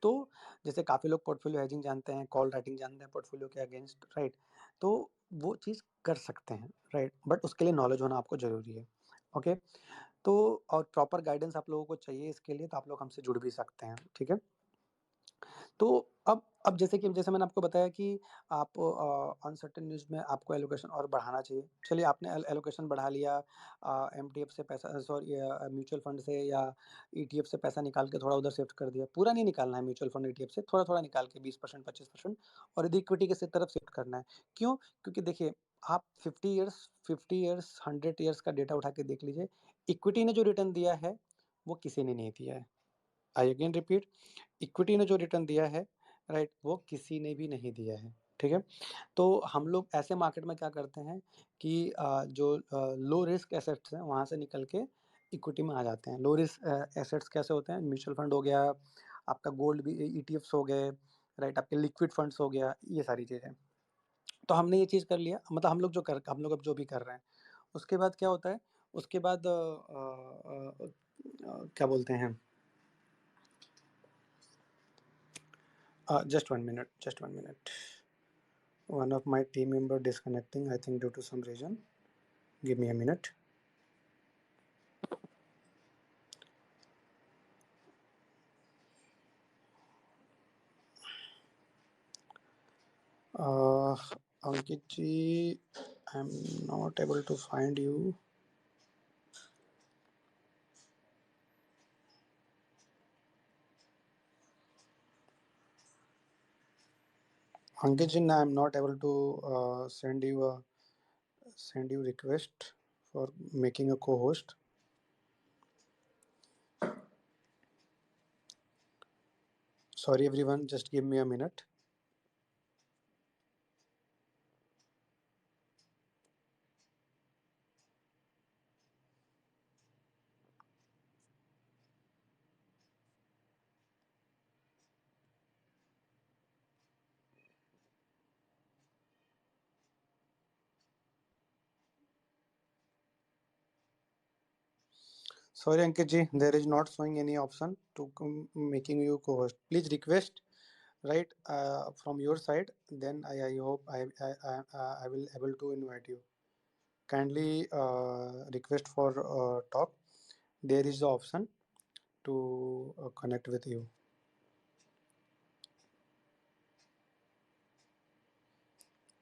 तो जैसे काफ़ी लोग पोर्टफोलियो हेजिंग जानते हैं, कॉल राइटिंग जानते हैं पोर्टफोलियो के अगेंस्ट, राइट? तो वो चीज़ कर सकते हैं, राइट? बट उसके लिए नॉलेज होना आपको ज़रूरी है, ओके? तो और प्रॉपर गाइडेंस आप लोगों को चाहिए इसके लिए, तो आप लोग हमसे जुड़ भी सकते हैं, ठीक है? तो अब जैसे मैंने आपको बताया कि आप अनसर्टेन न्यूज़ में आपको एलोकेशन और बढ़ाना चाहिए। चलिए आपने एलोकेशन बढ़ा लिया, एमटीएफ से पैसा, सॉरी, म्यूचुअल फंड से या ईटीएफ से पैसा निकाल के थोड़ा उधर शिफ्ट कर दिया। पूरा नहीं निकालना है म्यूचुअल फंड ईटीएफ से, थोड़ा-थोड़ा निकाल के 20% 25% और यदि इक्विटी की तरफ शिफ्ट करना है। क्यों? क्योंकि देखिए, आप 50 ईयर्स 100 ईयर्स का डेटा उठा के देख लीजिए, इक्विटी ने जो रिटर्न दिया है, वो किसी ने नहीं दिया है। आई अगेन रिपीट, इक्विटी ने जो रिटर्न दिया है, राइट, वो किसी ने भी नहीं दिया है, ठीक है? तो हम लोग ऐसे मार्केट में क्या करते हैं कि जो लो रिस्क एसेट्स हैं वहाँ से निकल के इक्विटी में आ जाते हैं। लो रिस्क एसेट्स कैसे होते हैं? म्यूचुअल फंड हो गया, आपका गोल्ड भी, ईटीएफ्स हो गए, राइट, आपके लिक्विड फंड्स हो गया, ये सारी चीज़ें। तो हमने ये चीज़ कर लिया, मतलब हम लोग अब जो भी कर रहे हैं, उसके बाद क्या होता है, उसके बाद क्या बोलते हैं, just 1 minute. One of my team member disconnecting, I think due to some reason. Give me a minute. Uh, Ankit ji, I'm not able to find you. Ankit ji, I'm not able to send you request for making a co-host. Sorry everyone, just give me a minute. Sorry Ankit ji, there is not showing any option to making you co-host. Please request, right, from your side. Then I hope I will able to invite you. Kindly request for talk. There is the option to connect with you.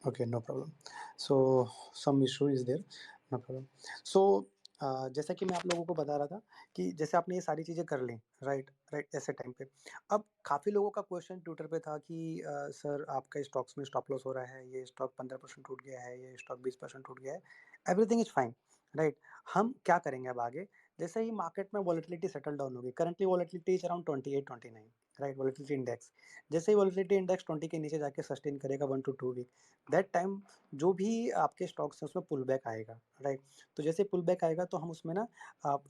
Okay, no problem. So some issue is there, no problem. So जैसा कि मैं आप लोगों को बता रहा था कि जैसे आपने ये सारी चीज़ें कर ली, राइट राइट, ऐसे टाइम पे अब काफ़ी लोगों का क्वेश्चन ट्विटर पे था कि सर आपका स्टॉक्स में स्टॉप लॉस हो रहा है, ये स्टॉक 15% टूट गया है, ये स्टॉक 20% टूट गया है, एवरीथिंग इज फाइन, राइट? हम क्या करेंगे अब आगे? जैसे ही मार्केट में वॉलेटिलिटी सेटल डाउन होगी, currently volatility is around 28-29, right? Volatility index, जैसे ही वॉलेटिलिटी इंडेक्स 20 के नीचे जाके सस्टेन करेगा 1 to 2 वीक, दैट टाइम जो भी आपके स्टॉक्स हैं उसमें पुल बैक आएगा, राइट? तो जैसे पुल बैक आएगा तो हम उसमें ना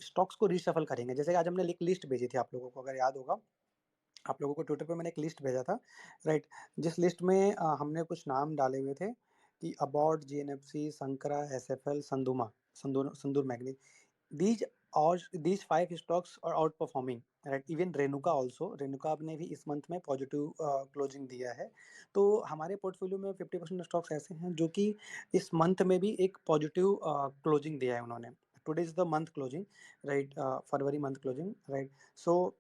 स्टॉक्स को रीशफल करेंगे। जैसे कि आज हमने एक लिस्ट भेजी थी आप लोगों को, अगर याद होगा, आप लोगों को ट्विटर पे मैंने एक लिस्ट भेजा था, राइट? जिस लिस्ट में हमने कुछ नाम डाले हुए थे कि अबॉट, जीएनएफसी, संकरा, SFL, संदूर manganese, these these 5 stocks are outperforming, right? Even Renuka also, Renuka ने भी इस मंथ में पॉजिटिव क्लोजिंग दिया है। तो हमारे पोर्टफोलियो में 50% स्टॉक्स ऐसे हैं जो कि इस मंथ में भी एक पॉजिटिव क्लोजिंग दिया है उन्होंने। Today is the month closing, right? February month closing, right? So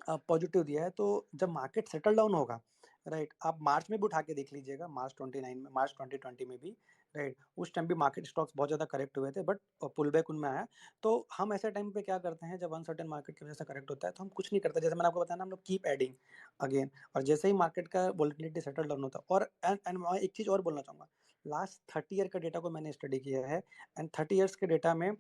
positive दिया है। तो जब मार्केट सेटल डाउन होगा, राइट, आप मार्च में भी उठा के देख लीजिएगा, मार्च 2020 में भी, राइट? उस टाइम भी मार्केट स्टॉक्स बहुत ज़्यादा करेक्ट हुए थे बट पुल बैक उनमें आया। तो हम ऐसे टाइम पे क्या करते हैं जब अनसर्टेन मार्केट की वजह से करेक्ट होता है तो हम कुछ नहीं करते। जैसे मैंने आपको बताया ना हम लोग कीप एडिंग अगेन और जैसे ही मार्केट का वोलेटिलिटी सेटल डाउन होता है और एंड मैं एक चीज़ और बोलना चाहूँगा। लास्ट 30 ईयर का डेटा को मैंने स्टडी किया है एंड 30 इयर्स के डेटा में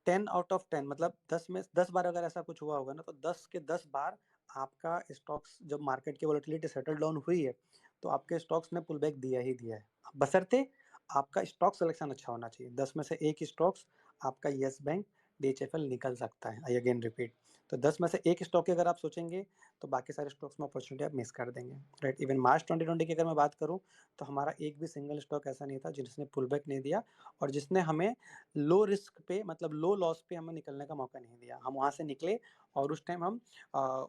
10 आउट ऑफ 10 मतलब 10 में 10 बार अगर ऐसा कुछ हुआ होगा ना तो 10 के 10 बार आपका स्टॉक्स जब मार्केट की वोलेटिलिटी सेटल डाउन हुई है, तो आपके स्टॉक्स ने पुल बैक दिया ही दिया है। बशर्ते आपका स्टॉक सिलेक्शन अच्छा होना चाहिए। 10 में से 1 स्टॉक्स आपका येस बैंक, डीएचएफएल निकल सकता है। आई अगेन रिपीट। तो 10 में से 1 स्टॉक की अगर आप सोचेंगे, तो बाकी सारे स्टॉक्स में अपॉर्चुनिटी आप मिस कर देंगे, राइट? इवन मार्च 2020 की अगर मैं बात करूँ, तो हमारा एक भी सिंगल स्टॉक ऐसा नहीं था जिसने पुल बैक नहीं दिया और जिसने हमें लो रिस्क पे मतलब लो लॉस पे हमें निकलने का मौका नहीं दिया। हम वहाँ से निकले और उस टाइम हम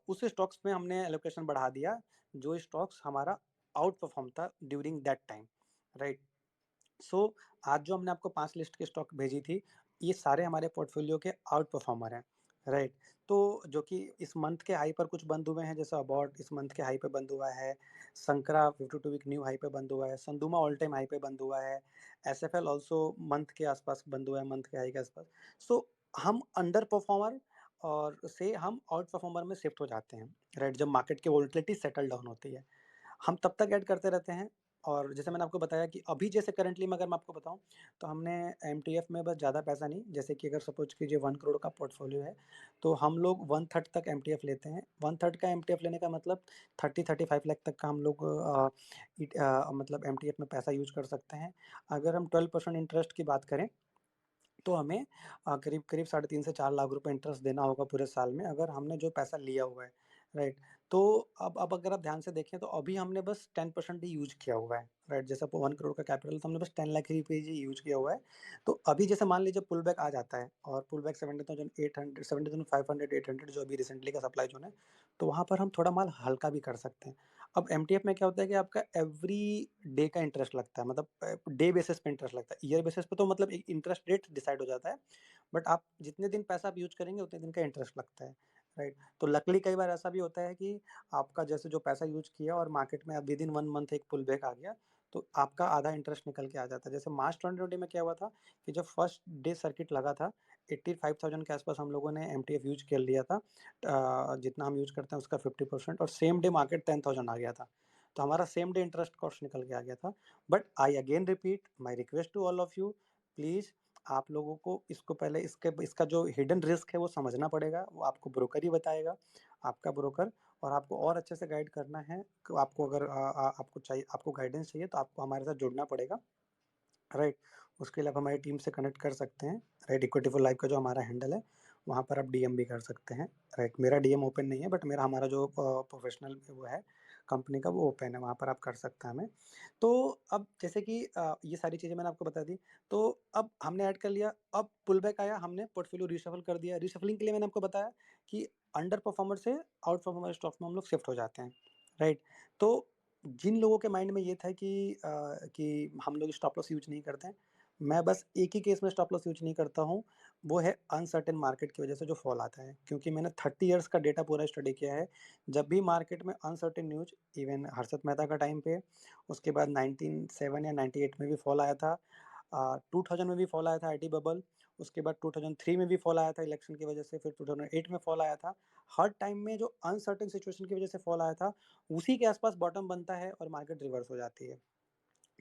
उस स्टॉक्स में हमने एलोकेशन बढ़ा दिया, जो स्टॉक्स हमारा आउट परफॉर्म था ड्यूरिंग दैट टाइम, राइट? सो आज जो हमने आपको 5 लिस्ट के स्टॉक भेजी थी, ये सारे हमारे पोर्टफोलियो के आउट परफॉर्मर हैं, राइट? तो जो कि इस मंथ के हाई पर कुछ बंद हुए हैं, जैसे अबॉट इस मंथ के हाई पे बंद हुआ है, संकरा 52 वीक न्यू हाई पे बंद हुआ है, संदुमा ऑल टाइम हाई पे बंद हुआ है, एसएफएल ऑल्सो मंथ के आसपास बंद हुआ है, मंथ के हाई के आसपास। सो हम अंडर परफॉर्मर और से हम आउट परफॉर्मर में शिफ्ट हो जाते हैं, राइट? जब मार्केट की वोलेटिलिटी सेटल डाउन होती है। हम तब तक ऐड करते रहते हैं और जैसे मैंने आपको बताया कि अभी जैसे करंटली में अगर मैं आपको बताऊँ, तो हमने एमटीएफ में बस ज़्यादा पैसा नहीं, जैसे कि अगर सपोज़ कीजिए 1 करोड़ का पोर्टफ़ोलियो है, तो हम लोग 1/3 तक एमटीएफ लेते हैं। 1/3 का एमटीएफ लेने का मतलब 30-35 लाख तक का हम लोग मतलब एमटीएफ में पैसा यूज़ कर सकते हैं। अगर हम 12% इंटरेस्ट की बात करें तो हमें करीब-करीब साढ़े 3 से 4 लाख रुपए इंटरेस्ट देना होगा पूरे साल में अगर हमने जो पैसा लिया हुआ है, राइट? तो अब अगर आप ध्यान से देखें तो अभी हमने बस 10% ही यूज़ किया हुआ है, राइट? जैसे 1 करोड़ का कैपिटल तो हमने बस 10 लाख रुपीज़ ही यूज़ किया हुआ है। तो अभी जैसे मान लीजिए पुल बैक आ जाता है और पुल बैक 70,800 70,500 800 जो अभी रिसेंटली का सप्लाई ज़ोन है, तो वहाँ पर हम थोड़ा माल हल्का भी कर सकते हैं। अब एमटीएफ में क्या होता है कि आपका एवरी डे का इंटरेस्ट लगता है मतलब डे बेसिस पे इंटरेस्ट लगता है। ईयर बेसिस पे तो मतलब एक इंटरेस्ट रेट डिसाइड हो जाता है, बट आप जितने दिन पैसा आप यूज़ करेंगे उतने दिन का इंटरेस्ट लगता है, राइट? तो लकीली कई बार ऐसा भी होता है कि आपका जैसे जो पैसा यूज़ किया और मार्केट में विदिन 1 मंथ एक पुल बैक आ गया, तो आपका आधा इंटरेस्ट निकल के आ जाता है। जैसे मार्च 2020 में क्या हुआ था कि जब फर्स्ट डे सर्किट लगा था, 85,000 के आसपास हम लोगों ने एमटीएफ यूज़ कर लिया था। जितना हम यूज़ करते हैं उसका 50% और सेम डे मार्केट 10,000 आ गया था। तो हमारा सेम डे इंटरेस्ट कॉस्ट निकल के आ गया था। But I again repeat my request to all of you, please आप लोगों को इसको पहले इसका जो हिडन रिस्क है वो समझना पड़ेगा, वो आपको ब्रोकर ही बताएगा, आपका ब्रोकर और आपको और अच्छे से गाइड करना है। क आपको अगर आपको गाइडेंस चाहिए तो आपको हमारे साथ जुड़ना पड़ेगा। राइट, उसके लिए आप हमारी टीम से कनेक्ट कर सकते हैं। राइट, इक्विटी फॉर लाइफ का जो हमारा हैंडल है, वहाँ पर आप डीएम भी कर सकते हैं। राइट, मेरा डीएम ओपन नहीं है बट मेरा हमारा जो प्रोफेशनल वो है कंपनी का वो ओपन है, वहाँ पर आप कर सकते हैं हमें। तो अब जैसे कि ये सारी चीज़ें मैंने आपको बता दी, तो अब हमने ऐड कर लिया, अब पुल बैक आया, हमने पोर्टफोलियो रीशफल कर दिया। रीशफलिंग के लिए मैंने आपको बताया कि अंडर परफॉर्मर से आउट परफॉर्मर स्टॉक्स में हम लोग शिफ्ट हो जाते हैं। राइट, तो जिन लोगों के माइंड में ये था कि हम लोग स्टॉप लॉस यूज़ नहीं करते हैं, मैं बस एक ही केस में स्टॉप लॉस यूज़ नहीं करता हूँ, वो है अनसर्टेन मार्केट की वजह से जो फॉल आता है। क्योंकि मैंने 30 इयर्स का डेटा पूरा स्टडी किया है, जब भी मार्केट में uncertain news even Harshad Mehta का टाइम पे, उसके बाद 1907 या 98 में भी फॉल आया था। 2000 में भी फॉल आया था आईटी बबल, उसके बाद 2003 में भी फॉल आया था इलेक्शन की वजह से, फिर 2008 में फॉल आया था। हर टाइम में जो अनसर्टेन सिचुएशन की वजह से फॉल आया था, उसी के आसपास बॉटम बनता है और मार्केट रिवर्स हो जाती है।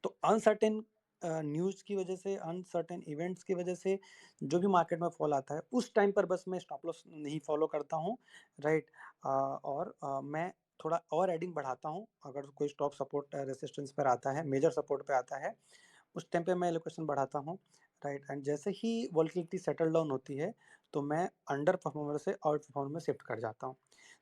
तो अनसर्टेन न्यूज़ की वजह से, अनसर्टेन इवेंट्स की वजह से जो भी मार्केट में फॉल आता है, उस टाइम पर बस मैं स्टॉप लॉस नहीं फॉलो करता हूँ, राइट? और मैं थोड़ा और एडिंग बढ़ाता हूँ, अगर कोई स्टॉक सपोर्ट रेजिस्टेंस पर आता है, मेजर सपोर्ट पे आता है, उस टाइम पे मैं एलोकेशन बढ़ाता हूँ, राइट? एंड जैसे ही वोलेटिलिटी सेटल डाउन होती है, तो मैं अंडर परफॉर्मर से आउट परफॉर्मर में शिफ्ट कर जाता हूँ।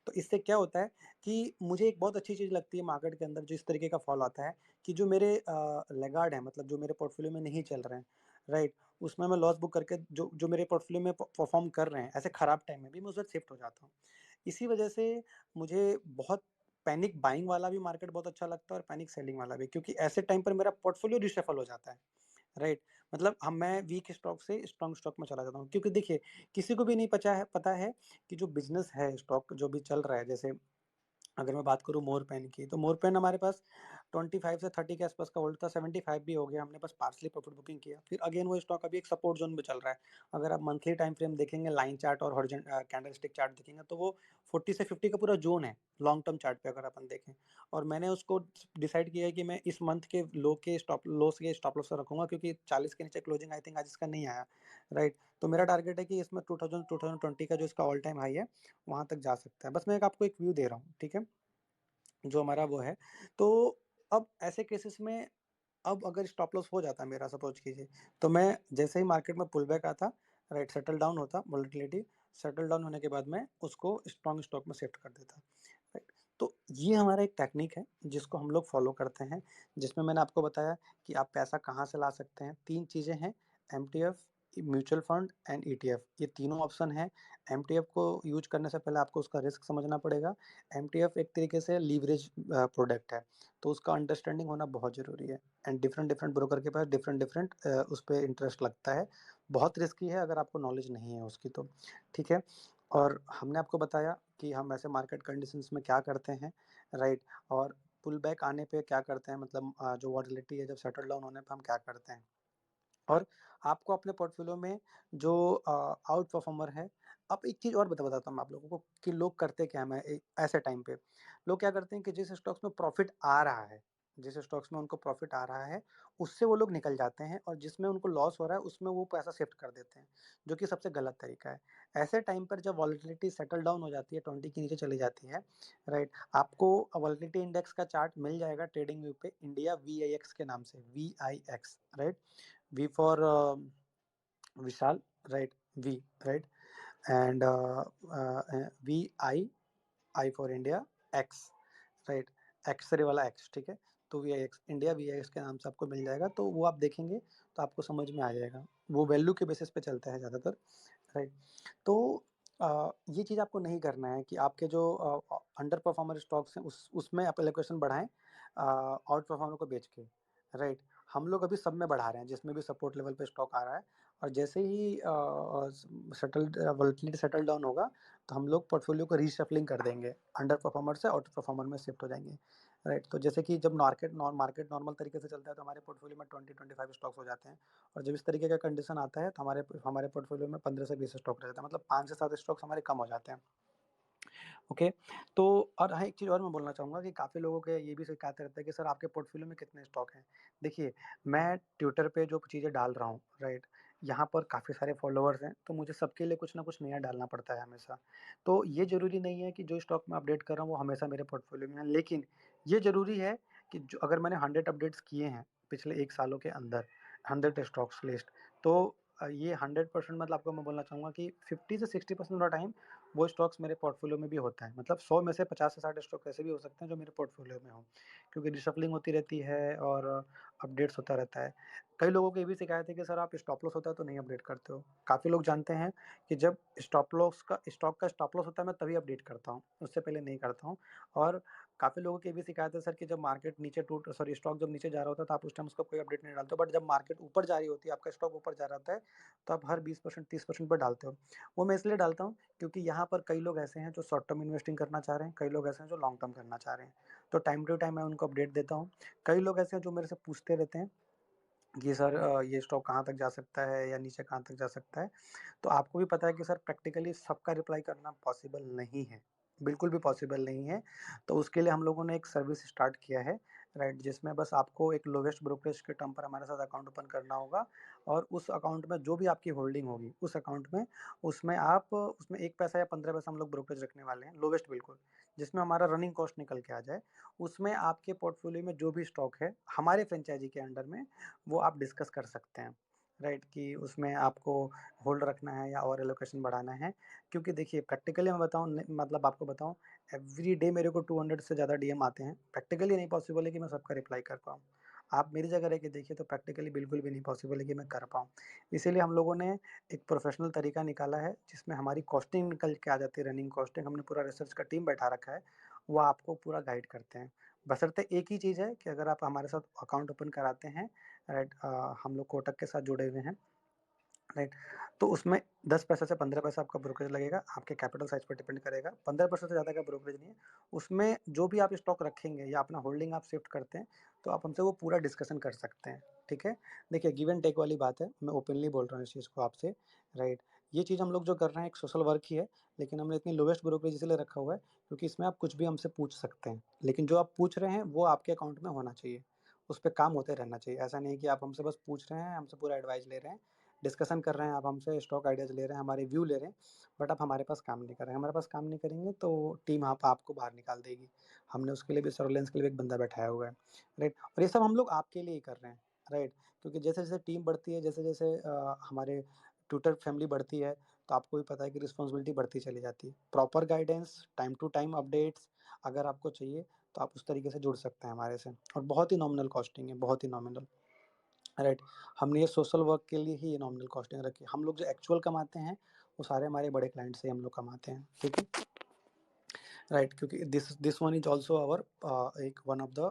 तो इससे क्या होता है कि मुझे एक बहुत अच्छी चीज़ लगती है मार्केट के अंदर जो इस तरीके का फॉल आता है कि जो मेरे लैगार्ड हैं मतलब जो मेरे पोर्टफोलियो में नहीं चल रहे हैं, राइट? उसमें मैं लॉस बुक करके जो जो मेरे पोर्टफोलियो में परफॉर्म कर रहे हैं, ऐसे खराब टाइम में भी मैं उस वक़्त शिफ्ट हो जाता हूँ। इसी वजह से मुझे बहुत पैनिक बाइंग वाला भी मार्केट बहुत अच्छा लगता है और पैनिक सेलिंग वाला भी, क्योंकि ऐसे टाइम पर मेरा पोर्टफोलियो रिशफल हो जाता है, राइट? मतलब हम मैं वीक स्टॉक से स्ट्रॉन्ग स्टॉक में चला जाता हूँ, क्योंकि देखिए किसी को भी नहीं पता है कि जो बिज़नेस है, स्टॉक जो भी चल रहा है, जैसे अगर मैं बात करूँ मोरपेन की, तो मोरपेन हमारे पास 25 से 30 के आसपास का होल्ड था, 75 भी हो गया, हमने बस पार्शियली प्रॉफिट बुकिंग किया। फिर अगेन वो स्टॉक अभी एक सपोर्ट ज़ोन में चल रहा है। अगर आप मंथली टाइम फ्रेम देखेंगे, लाइन चार्ट और कैंडलस्टिक चार्ट देखेंगे, तो वो 40 से 50 का पूरा ज़ोन है, लॉन्ग टर्म चार्ट पे अगर अपन देखें। और मैंने उसको डिसाइड किया है कि मैं इस मंथ के लो के स्टॉप लॉस के स्टॉप लॉस रखूँगा, क्योंकि 40 के नीचे क्लोजिंग आई थिंक आज इसका नहीं आया, राइट? तो मेरा टारगेट है कि इसमें 2020 का जो इसका ऑल टाइम हाई है, वहाँ तक जा सकता है। बस मैं आपको एक व्यू दे रहा हूँ, ठीक है? जो हमारा वो है। तो अब ऐसे केसेस में, अब अगर स्टॉप लॉस हो जाता है मेरा, सपोज कीजिए, तो मैं जैसे ही मार्केट में पुल बैक आता, राइट, सेटल डाउन होता वोलेटिलिटी, सेटल डाउन होने के बाद मैं उसको स्ट्रॉन्ग स्टॉक में शिफ्ट कर देता, राइट। तो ये हमारा एक टेक्निक है जिसको हम लोग फॉलो करते हैं, जिसमें मैंने आपको बताया कि आप पैसा कहाँ से ला सकते हैं। तीन चीज़ें हैं, MTF, mutual fund and ETF, ये तीनों ऑप्शन है। एमटीएफ को यूज करने से पहले आपको उसका रिस्क समझना पड़ेगा। एमटीएफ एक तरीके से लीवरेज प्रोडक्ट है, तो उसका अंडरस्टैंडिंग होना बहुत ज़रूरी है। एंड डिफरेंट डिफरेंट ब्रोकर के पास डिफरेंट डिफरेंट उस पर इंटरेस्ट लगता है। बहुत रिस्की है अगर आपको नॉलेज नहीं है उसकी तो, ठीक है। और हमने आपको बताया कि हम ऐसे मार्केट कंडीशंस में क्या करते हैं, राइट, और पुल बैक आने पे क्या करते हैं, मतलब जो वॉलेटिलिटी है जब सेटल डाउन होने पे हम क्या करते हैं। और आपको अपने पोर्टफोलियो में जो आउट परफॉर्मर है, अब एक चीज़ और बताता हूँ मैं आप लोगों को कि लोग करते क्या हैं। मैं ऐसे टाइम पे लोग क्या करते हैं कि जिस स्टॉक्स में प्रॉफिट आ रहा है, जिस स्टॉक्स में उनको प्रॉफिट आ रहा है, उससे वो लोग निकल जाते हैं, और जिसमें उनको लॉस हो रहा है उसमें वो पैसा शिफ्ट कर देते हैं, जो कि सबसे गलत तरीका है। ऐसे टाइम पर जब वॉलेटिलिटी सेटल डाउन हो जाती है, 20 के नीचे चली जाती है, राइट, आपको वॉलेटिलिटी इंडेक्स का चार्ट मिल जाएगा ट्रेडिंग व्यू पे, इंडिया VIX के नाम से, VIX, right. V for Vishal, right? V, right? And I for India, X, right, X ray वाला एक्स, ठीक है। तो VIX, इंडिया VIX के नाम से आपको मिल जाएगा, तो वो आप देखेंगे तो आपको समझ में आ जाएगा। वो वैल्यू के बेसिस पे चलता है ज़्यादातर, राइट। तो ये चीज़ आपको नहीं करना है कि आपके जो अंडर परफॉर्मर स्टॉक्स हैं उसमें आप एलोकेशन बढ़ाएं आउट परफॉर्मर को बेच के, राइट। हम लोग अभी सब में बढ़ा रहे हैं, जिसमें भी सपोर्ट लेवल पे स्टॉक आ रहा है, और जैसे ही सेटल वोलेटिलिटी सेटल डाउन होगा, तो हम लोग पोर्टफोलियो को रीशफलिंग कर देंगे, अंडर परफॉर्मर से आउट परफॉर्मर में शिफ्ट हो जाएंगे, राइट। तो जैसे कि जब मार्केट नॉर्मल तरीके से चलता है, तो हमारे पोर्टफोलियो में 20-25 स्टॉक्स हो जाते हैं। और जब इस तरीके का कंडीशन आता है, तो हमारे हमारे पोर्टफोलियो में 15 से 20 स्टॉक रह जाता है, मतलब 5 से 7 स्टॉक्स हमारे कम हो जाते हैं। ओके। तो और हाँ, एक चीज़ और मैं बोलना चाहूँगा कि काफ़ी लोगों के ये भी शिकायत रहता है कि सर आपके पोर्टफोलियो में कितने स्टॉक हैं। देखिए, मैं ट्विटर पे जो चीज़ें डाल रहा हूँ, राइट, यहाँ पर काफ़ी सारे फॉलोअर्स हैं, तो मुझे सबके लिए कुछ ना कुछ नया डालना पड़ता है हमेशा। तो ये ज़रूरी नहीं है कि जो स्टॉक मैं अपडेट कर रहा हूँ वो हमेशा मेरे पोर्टफोलियो में है, लेकिन ये ज़रूरी है कि जो अगर मैंने 100 अपडेट्स किए हैं पिछले 1 सालों के अंदर, 100 स्टॉक्स लिस्ट, तो ये 100% मतलब आपको मैं बोलना चाहूँगा कि 50 से 60% ऑफ द टाइम वो स्टॉक्स मेरे पोर्टफोलियो में भी होता है। मतलब 100 में से 50 से 60 स्टॉक ऐसे भी हो सकते हैं जो मेरे पोर्टफोलियो में हों, क्योंकि रिशफलिंग होती रहती है और अपडेट्स होता रहता है। कई लोगों की ये भी शिकायत है कि सर आप स्टॉप लॉस होता है तो नहीं अपडेट करते हो। काफ़ी लोग जानते हैं कि जब स्टॉक का स्टॉप लॉस होता है मैं तभी अपडेट करता हूँ, उससे पहले नहीं करता हूँ। और काफ़ी लोगों की ये भी शिकायत है सर कि जब मार्केट नीचे टूट सॉरी स्टॉक जब नीचे जा रहा होता है तो आप उस टाइम उसका कोई अपडेट नहीं डालते हो, बट जब मार्केट ऊपर जा रही होती है, आपका स्टॉक ऊपर जा रहा होता है, तो आप हर 20% 30% पे डालते हो। वो मैं इसलिए डालता हूँ क्योंकि यहाँ पर कई लोग ऐसे हैं जो शॉर्ट टर्म इन्वेस्टिंग करना चाह रहे हैं, कई लोग ऐसे हैं जो लॉन्ग टर्म करना चाह रहे हैं। तो टाइम टू टाइम मैं उनको अपडेट देता हूँ। कई लोग ऐसे हैं जो मेरे से पूछते रहते हैं कि सर ये स्टॉक कहाँ तक जा सकता है या नीचे कहाँ तक जा सकता है। तो आपको भी पता है कि सर प्रैक्टिकली सबका रिप्लाई करना पॉसिबल नहीं है, बिल्कुल भी पॉसिबल नहीं है। तो उसके लिए हम लोगों ने एक सर्विस स्टार्ट किया है, राइट, जिसमें बस आपको एक लोवेस्ट ब्रोकरेज के टर्म पर हमारे साथ अकाउंट ओपन करना होगा, और उस अकाउंट में जो भी आपकी होल्डिंग होगी उस अकाउंट में, उसमें आप उसमें 1 पैसा या 15 पैसा हम लोग ब्रोकरेज रखने वाले हैं, लोवेस्ट बिल्कुल, जिसमें हमारा रनिंग कॉस्ट निकल के आ जाए। उसमें आपके पोर्टफोलियो में जो भी स्टॉक है हमारे फ्रेंचाइजी के अंडर में, वो आप डिस्कस कर सकते हैं, राइट, कि उसमें आपको होल्ड रखना है या और एलोकेशन बढ़ाना है। क्योंकि देखिए प्रैक्टिकली मैं बताऊँ मतलब आपको बताऊँ, एवरी डे मेरे को 200 से ज़्यादा डीएम आते हैं। प्रैक्टिकली नहीं पॉसिबल है कि मैं सबका रिप्लाई कर पाऊँ। आप मेरी जगह रह के देखिए तो प्रैक्टिकली बिल्कुल भी नहीं पॉसिबल है कि मैं कर पाऊँ। इसीलिए हम लोगों ने एक प्रोफेशनल तरीका निकाला है जिसमें हमारी कॉस्टिंग निकल के आ जाती है, रनिंग कॉस्टिंग। हमने पूरा रिसर्च का टीम बैठा रखा है, वो आपको पूरा गाइड करते हैं। बशर्ते एक ही चीज़ है कि अगर आप हमारे साथ अकाउंट ओपन कराते हैं, राइट, हम लोग कोटक के साथ जुड़े हुए हैं, राइट? तो उसमें 10 पैसे से 15 पैसा आपका ब्रोकरेज लगेगा, आपके कैपिटल साइज़ पर डिपेंड करेगा। 15% से ज़्यादा का ब्रोकरेज नहीं है। उसमें जो भी आप स्टॉक रखेंगे या अपना होल्डिंग आप शिफ्ट करते हैं, तो आप हमसे वो पूरा डिस्कशन कर सकते हैं, ठीक है? देखिए गिव एंड टेक वाली बात है, मैं ओपनली बोल रहा हूँ इस चीज़ को आपसे, राइट? ये चीज़ हम लोग जो कर रहे हैं एक सोशल वर्क ही है, लेकिन हमने इतनी लोवेस्ट ब्रोकरेज इसलिए रखा हुआ है, क्योंकि इसमें आप कुछ भी हमसे पूछ सकते हैं। लेकिन जो आप पूछ रहे हैं, वो आपके अकाउंट में होना चाहिए। उस पे काम होते रहना चाहिए। ऐसा नहीं है कि आप हमसे बस पूछ रहे हैं, हमसे पूरा एडवाइस ले रहे हैं, डिस्कशन कर रहे हैं, आप हमसे स्टॉक आइडियाज़ ले रहे हैं, हमारे व्यू ले रहे हैं, बट आप हमारे पास काम नहीं कर रहे हैं। हमारे पास काम नहीं करेंगे तो टीम आप आपको बाहर निकाल देगी। हमने उसके लिए भी सर्विलेंस के लिए भी एक बंदा बैठाया हुआ है, राइट? और ये सब हम लोग आपके लिए ही कर रहे हैं, राइट? क्योंकि जैसे-जैसे टीम बढ़ती है, जैसे-जैसे हमारे ट्विटर फैमिली बढ़ती है, तो आपको भी पता है कि रिस्पॉन्सिबिलिटी बढ़ती चली जाती है। Proper guidance, time to time updates अगर आपको चाहिए, तो आप उस तरीके से जुड़ सकते हैं हमारे से और बहुत ही नॉमिनल कॉस्टिंग है, बहुत ही नॉमिनल। राइट। हमने ये सोशल वर्क के लिए ही ये नॉमिनल कॉस्टिंग रखी है। हम लोग जो एक्चुअल कमाते हैं, वो सारे हमारे बड़े क्लाइंट से ही हम लोग कमाते हैं, ठीक है? राइट, क्योंकि this this one is also our एक one of the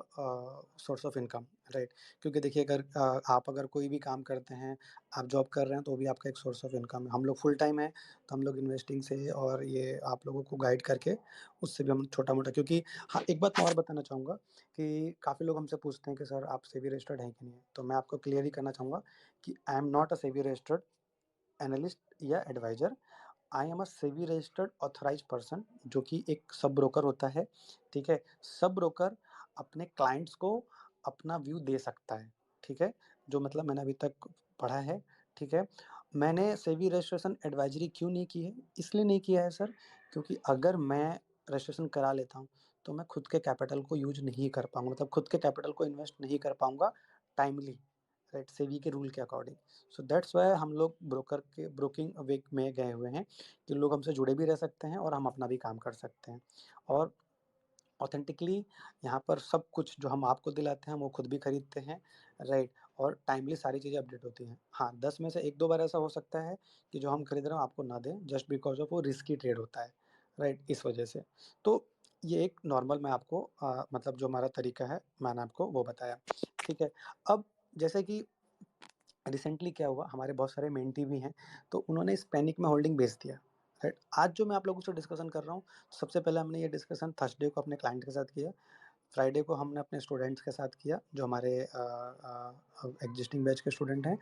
source of income, right? क्योंकि देखिए अगर आप अगर कोई भी काम करते हैं, आप जॉब कर रहे हैं, तो वो भी आपका एक सोर्स ऑफ इनकम है। हम लोग फुल टाइम है, तो हम लोग इन्वेस्टिंग से और ये आप लोगों को गाइड करके, उससे भी हम छोटा-मोटा क्योंकि हाँ, एक बात मैं और बताना चाहूँगा कि काफ़ी लोग हमसे पूछते हैं कि सर आप सेबी रजिस्टर्ड हैं कि नहीं? तो मैं आपको क्लियर ही करना चाहूँगा कि I am not a SEBI registered analyst या advisor. I am a SEBI registered authorised person जो कि एक सब ब्रोकर होता है, ठीक है? सब ब्रोकर अपने क्लाइंट्स को अपना व्यू दे सकता है, ठीक है? जो मतलब मैंने अभी तक पढ़ा है, ठीक है? मैंने सेबी रजिस्ट्रेशन एडवाइज़री क्यों नहीं की है? इसलिए नहीं किया है सर, क्योंकि अगर मैं रजिस्ट्रेशन करा लेता हूँ, तो मैं खुद के कैपिटल को यूज़ नहीं कर पाऊँगा, मतलब खुद के कैपिटल को इन्वेस्ट नहीं कर पाऊँगा टाइमली, राइट? सेबी के रूल के अकॉर्डिंग। सो दैट्स व्हाई हम लोग ब्रोकर के ब्रोकिंग वेग में गए हुए हैं कि लोग हमसे जुड़े भी रह सकते हैं और हम अपना भी काम कर सकते हैं। और ऑथेंटिकली यहाँ पर सब कुछ जो हम आपको दिलाते हैं, हम वो खुद भी खरीदते हैं, राइट? और टाइमली सारी चीज़ें अपडेट होती हैं। हाँ, 10 में से 1-2 बार ऐसा हो सकता है कि जो हम खरीद रहे हो आपको ना दें, जस्ट बिकॉज़ ऑफ वो रिस्की ट्रेड होता है, राइट? इस वजह से। तो ये एक नॉर्मल मैं आपको मतलब जो हमारा तरीका है, मैंने आपको वो बताया, ठीक है? अब जैसे कि रिसेंटली क्या हुआ, हमारे बहुत सारे मेंटी भी हैं, तो उन्होंने इस पैनिक में होल्डिंग बेच दिया, राइट? आज जो मैं आप लोगों से डिस्कशन कर रहा हूँ, सबसे पहले हमने ये डिस्कशन थर्सडे को अपने क्लाइंट के साथ किया, फ्राइडे को हमने अपने स्टूडेंट्स के साथ किया, जो हमारे एग्जिस्टिंग बैच के स्टूडेंट हैं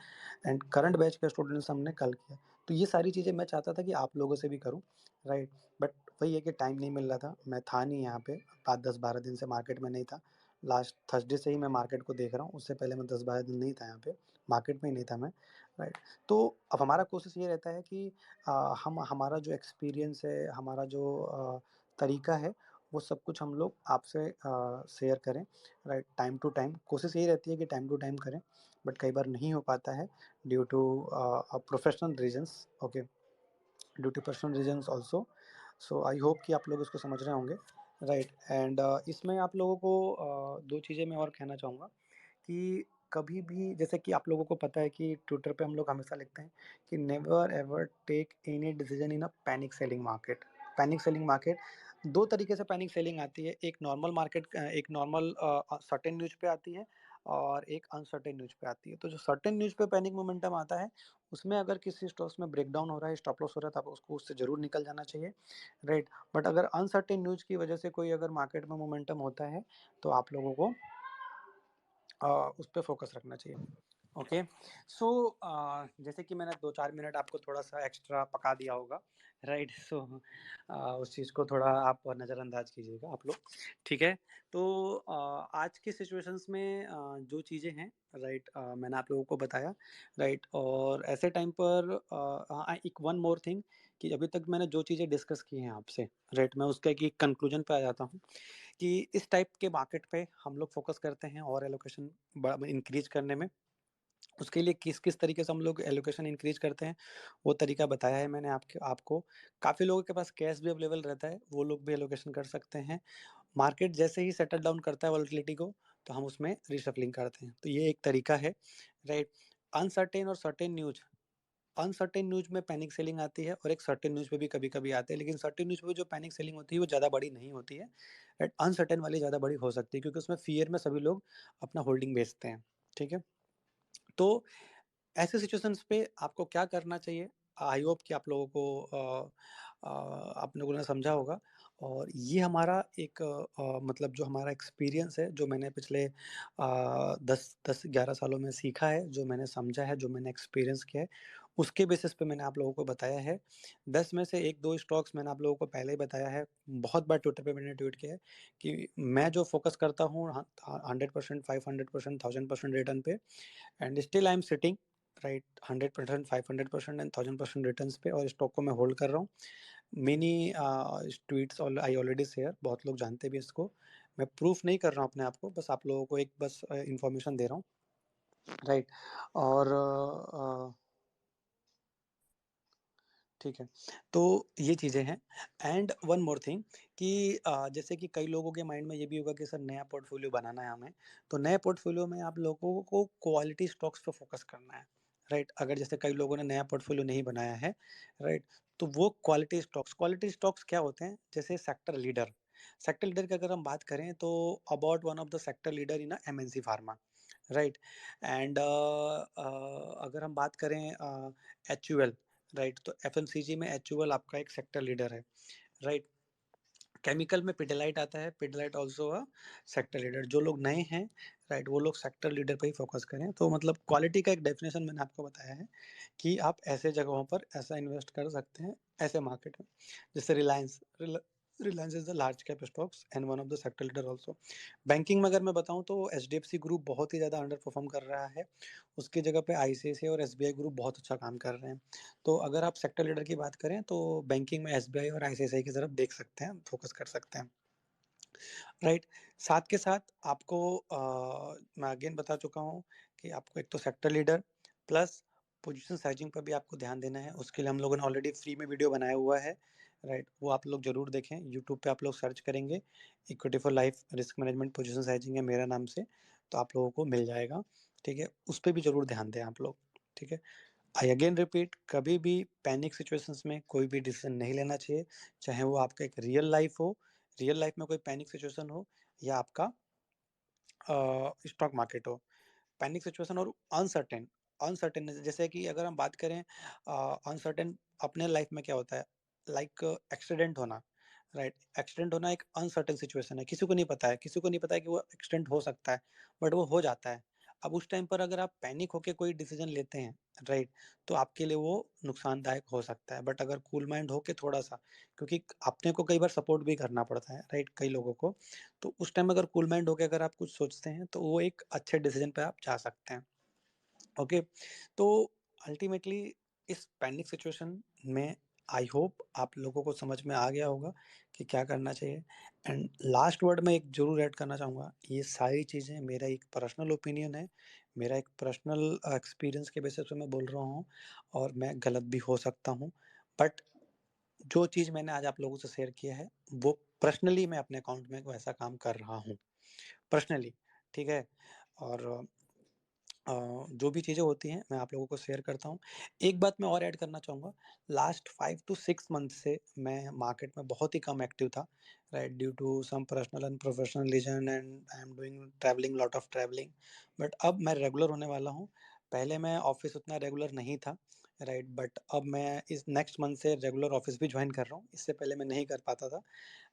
एंड करंट बैच के स्टूडेंट्स हमने कल किया। तो ये सारी चीज़ें मैं चाहता था कि आप लोगों से भी करूँ, राइट? बट वही है कि टाइम नहीं मिल रहा था, मैं था नहीं यहाँ पे, 5, 10, 12 दिन से मार्केट में नहीं था। लास्ट थर्सडे से ही मैं मार्केट को देख रहा हूँ, उससे पहले मैं 10-12 दिन नहीं था यहाँ पे, मार्केट में ही नहीं था मैं, राइट? तो अब हमारा कोशिश ये रहता है कि हम हमारा जो एक्सपीरियंस है, हमारा जो तरीका है, वो सब कुछ हम लोग आपसे शेयर करें, राइट? टाइम टू टाइम कोशिश यही रहती है कि टाइम टू टाइम करें, बट कई बार नहीं हो पाता है due to professional reasons, okay, due to personal reasons also. So I hope कि आप लोग इसको समझ रहे होंगे, राइट? एंड इसमें आप लोगों को 2 चीज़ें मैं और कहना चाहूँगा कि कभी भी जैसे कि आप लोगों को पता है कि ट्विटर पे हम लोग हमेशा लिखते हैं कि never ever take any decision in a panic selling market. Panic selling market 2 तरीके से पैनिक सेलिंग आती है, एक नॉर्मल मार्केट एक नॉर्मल सर्टेन न्यूज़ पे आती है और एक अनसर्टेन न्यूज़ पे आती है। तो जो सर्टेन न्यूज़ पे पैनिक मोमेंटम आता है, उसमें अगर किसी स्टॉक्स में ब्रेकडाउन हो रहा है, स्टॉप लॉस हो रहा है, तो आप उसको उससे ज़रूर निकल जाना चाहिए, राइट? बट अगर अनसर्टेन न्यूज़ की वजह से कोई अगर मार्केट में मोमेंटम होता है, तो आप लोगों को अ, उस पे फ़ोकस रखना चाहिए। ओके, सो जैसे कि मैंने 2-4 मिनट आपको थोड़ा-सा एक्स्ट्रा पका दिया होगा, राइट? सो उस चीज़ को थोड़ा आप नज़रअंदाज कीजिएगा आप लोग, ठीक है? तो आज की सिचुएशंस में जो चीज़ें हैं, राइट, मैंने आप लोगों को बताया, राइट? और ऐसे टाइम पर हाँ, एक वन मोर थिंग कि अभी तक मैंने जो चीज़ें डिस्कस की हैं आपसे, राइट? मैं उसका एक कंक्लूजन पे आ जाता हूँ कि इस टाइप के मार्केट पे हम लोग फ़ोकस करते हैं और एलोकेशन इंक्रीज़ करने में। उसके लिए किस-किस तरीके से हम लोग एलोकेशन इंक्रीज़ करते हैं, वो तरीका बताया है मैंने आपको। काफ़ी लोगों के पास कैश भी अवेलेबल रहता है, वो लोग भी एलोकेशन कर सकते हैं। मार्केट जैसे ही सेटल डाउन करता है वोलेटिलिटी को, तो हम उसमें रीशफलिंग करते हैं। तो ये एक तरीका है, राइट? अनसर्टेन और सर्टेन न्यूज़, अनसर्टेन न्यूज़ में पैनिक सेलिंग आती है और एक सर्टेन न्यूज़ पे भी कभी-कभी आते हैं, लेकिन सर्टेन न्यूज़ पे जो पैनिक सेलिंग होती है, वो ज़्यादा बड़ी नहीं होती है, राइट? अनसर्टेन वाली ज़्यादा बड़ी हो सकती है क्योंकि उसमें फ़ियर में सभी लोग अपना होल्डिंग बेचते हैं, ठीक है? तो ऐसे सिचुएशंस पे आपको क्या करना चाहिए? आई होप कि आप लोगों को आप लोगों ने समझा होगा और ये हमारा एक मतलब जो हमारा एक्सपीरियंस है, जो मैंने पिछले 10-11 सालों में सीखा है, जो मैंने समझा है, जो मैंने एक्सपीरियंस किया है, उसके बेसिस पे मैंने आप लोगों को बताया है। 10 में से 1-2 स्टॉक्स मैंने आप लोगों को पहले ही बताया है, बहुत बार ट्विटर पे मैंने ट्वीट किया है कि मैं जो फ़ोकस करता हूँ 100%, 500%, 1000% रिटर्न पे and still I am sitting right 100%, 500% and 1000% returns पे और स्टॉक को मैं होल्ड कर रहा हूँ। Many tweets I already share बहुत लोग जानते भी इसको। मैं प्रूफ नहीं कर रहा हूँ अपने आप को, बस आप लोगों को एक बस इन्फॉर्मेशन दे रहा हूँ, राइट। और ठीक है, तो ये चीज़ें हैं एंड वन मोर थिंग कि जैसे कि कई लोगों के माइंड में ये भी होगा कि सर नया पोर्टफोलियो बनाना है हमें, तो नए पोर्टफोलियो में आप लोगों को क्वालिटी स्टॉक्स पे फोकस करना है, राइट? अगर जैसे कई लोगों ने नया पोर्टफोलियो नहीं बनाया है, राइट? तो वो क्वालिटी स्टॉक्स क्या होते हैं? जैसे सेक्टर लीडर की अगर हम बात करें तो about one of the sector leader in MNC pharma, right? And अगर हम बात करें एचयूएल, राइट? तो एफएमसीजी में एचयूएल आपका एक सेक्टर लीडर है, राइट? केमिकल में पिडिलाइट आता है, Pidilite also a sector leader. जो लोग नए हैं, राइट, वो लोग सेक्टर लीडर पे ही फोकस करें। तो मतलब क्वालिटी का एक डेफिनेशन मैंने आपको बताया है कि आप ऐसे जगहों पर ऐसा इन्वेस्ट कर सकते हैं, ऐसे मार्केट में। जैसे Reliance is the large cap stocks and one of the sector leader also. Banking में अगर मैं बताऊं तो एचडीएफसी ग्रुप बहुत ही ज़्यादा अंडर परफॉर्म कर रहा है। उसकी जगह पे आईसीआईसीआई और एसबीआई ग्रुप बहुत अच्छा काम कर रहे हैं। तो अगर आप सेक्टर लीडर की बात करें तो बैंकिंग में एसबीआई और आईसीआईसीआई की तरफ देख सकते हैं, फोकस कर सकते हैं, राइट। साथ के साथ आपको मैं अगेन बता चुका हूँ कि आपको एक तो sector leader plus position sizing पर भी आपको ध्यान देना है। उसके लिए हम लोगों ने ऑलरेडी फ्री में वीडियो बनाया हुआ है, राइट, वो आप लोग जरूर देखें। यूट्यूब पे आप लोग सर्च करेंगे equity for life risk management position sizing है मेरा नाम से, तो आप लोगों को मिल जाएगा, ठीक है। उस पर भी जरूर ध्यान दें आप लोग, ठीक है। आई अगेन रिपीट, कभी भी पैनिक सिचुएशंस में कोई भी डिसीजन नहीं लेना चाहिए, चाहे वो आपका एक रियल लाइफ में कोई पैनिक सिचुएशन हो या आपका स्टॉक मार्केट हो। पैनिक सिचुएशन और अनसर्टेन अनसर्टेन जैसे कि अगर हम बात करें अनसर्टेन अपने लाइफ में क्या होता है, लाइक एक्सीडेंट होना, राइट? एक्सीडेंट होना एक अनसर्टेन सिचुएशन है, किसी को नहीं पता है कि वो एक्सीडेंट हो सकता है, बट वो हो जाता है। अब उस टाइम पर अगर आप पैनिक होके कोई डिसीजन लेते हैं, राइट, तो आपके लिए वो नुकसानदायक हो सकता है। बट अगर कूल माइंड होके थोड़ा सा, क्योंकि अपने को कई बार सपोर्ट भी करना पड़ता है, राइट, कई लोगों को, तो उस टाइम अगर कूल माइंड होके अगर आप कुछ सोचते हैं तो वो एक अच्छे डिसीजन पे आप जा सकते हैं, ओके। तो अल्टीमेटली इस पैनिक सिचुएशन में आई होप आप लोगों को समझ में आ गया होगा कि क्या करना चाहिए। एंड लास्ट वर्ड में एक जरूर ऐड करना चाहूँगा, ये सारी चीज़ें मेरा एक पर्सनल ओपिनियन है, मेरा एक पर्सनल एक्सपीरियंस के बेसिस पे मैं बोल रहा हूँ और मैं गलत भी हो सकता हूँ, बट जो चीज़ मैंने आज आप लोगों से शेयर किया है वो पर्सनली मैं अपने अकाउंट में वैसा काम कर रहा हूँ, पर्सनली, ठीक है। और जो भी चीज़ें होती हैं मैं आप लोगों को शेयर करता हूँ। एक बात मैं और ऐड करना चाहूँगा, लास्ट 5 टू 6 मंथ से मैं मार्केट में बहुत ही कम एक्टिव था, right, due to some personal and professional reason and I am doing travelling, lot of travelling. But अब मैं रेगुलर होने वाला हूँ। पहले मैं ऑफ़िस उतना रेगुलर नहीं था, राइट, बट अब मैं इस नेक्स्ट मंथ से रेगुलर ऑफ़िस भी जॉइन कर रहा हूँ। इससे पहले मैं नहीं कर पाता था,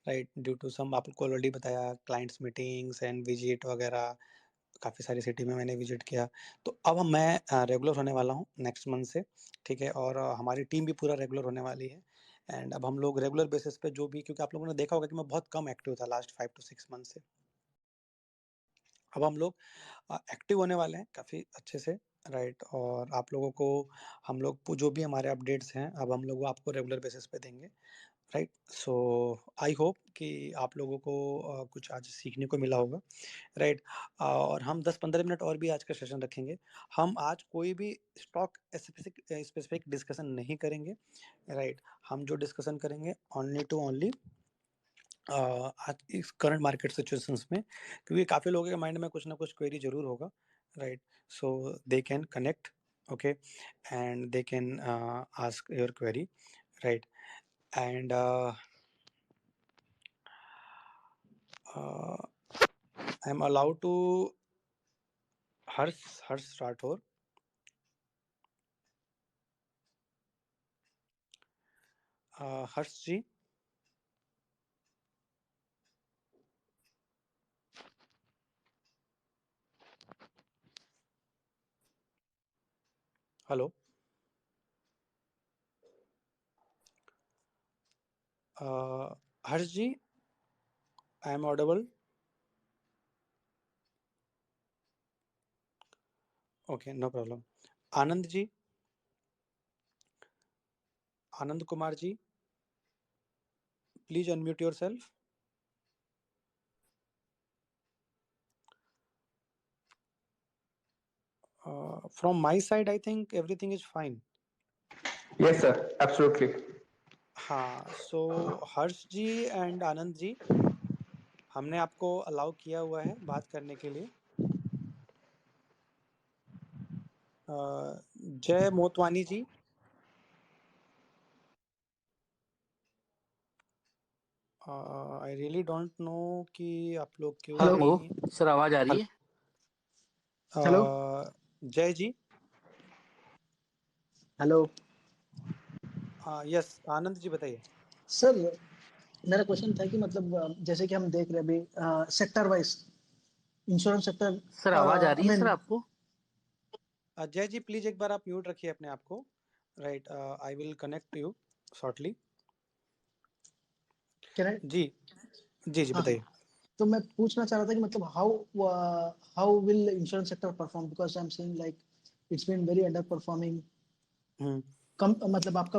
राइट, ड्यू टू सम आपको ऑलरेडी बताया क्लाइंट्स मीटिंग्स एंड विज़िट वगैरह, काफ़ी सारी सिटी में मैंने विज़िट किया। तो अब मैं रेगुलर होने वाला हूँ नेक्स्ट मंथ से, ठीक है? और हमारी टीम भी पूरा रेगुलर होने वाली है एंड अब हम लोग रेगुलर बेसिस पे जो भी, क्योंकि आप लोगों ने देखा होगा कि मैं बहुत कम एक्टिव था लास्ट 5 टू 6 मंथ से। अब हम लोग एक्टिव होने वाले हैं काफ़ी अच्छे से, राइट, और आप लोगों को हम लोग जो भी हमारे अपडेट्स हैं, अब हम लोग वो आपको रेगुलर बेसिस पे देंगे। राइट, सो आई होप कि आप लोगों को कुछ आज सीखने को मिला होगा, राइट। और हम 10-15 मिनट और भी आज का सेशन रखेंगे। हम आज कोई भी स्टॉक स्पेसिफिक स्पेसिफिक डिस्कशन नहीं करेंगे, राइट। हम जो डिस्कशन करेंगे ओनली टू ओनली आज इस करंट मार्केट सिचुएशंस में, क्योंकि काफ़ी लोगों के माइंड में कुछ ना कुछ क्वेरी ज़रूर होगा, right. So they can connect, okay, and they can ask your query, right. And I am allowed to Harsh Harsh Rathore, Harsh ji. Hello. Harsh ji, I am audible? Okay, no problem. Anand ji, Anand Kumar ji, please unmute yourself. From my side I think everything is fine. Yes, sir. Absolutely. हाँ, सो हर्ष जी and Anand ji, हमने आपको allow किया हुआ है बात करने के लिए। जय मोतवानी जी। आई रियली डोंट नो कि आप लोग क्यों हेलो नहीं। सर, आवाज आ रही है? हेलो। हेलो जय जी। हेलो यस, आनंद जी बताइए। सर, मेरा क्वेश्चन था कि मतलब जैसे कि हम देख रहे हैं अभी sector wise insurance sector. Sir आवाज आ आई रही है मीन सर आपको? जय जी, प्लीज एक बार आप म्यूट रखिए अपने आप को। Right, I will connect you shortly. Can I? जी, जी जी हाँ हाँ। बताइए। तो मैं पूछना चाह रहा था कि मतलब how will insurance sector perform because I am saying like it's been very underperforming. Hmm. कम मतलब आपका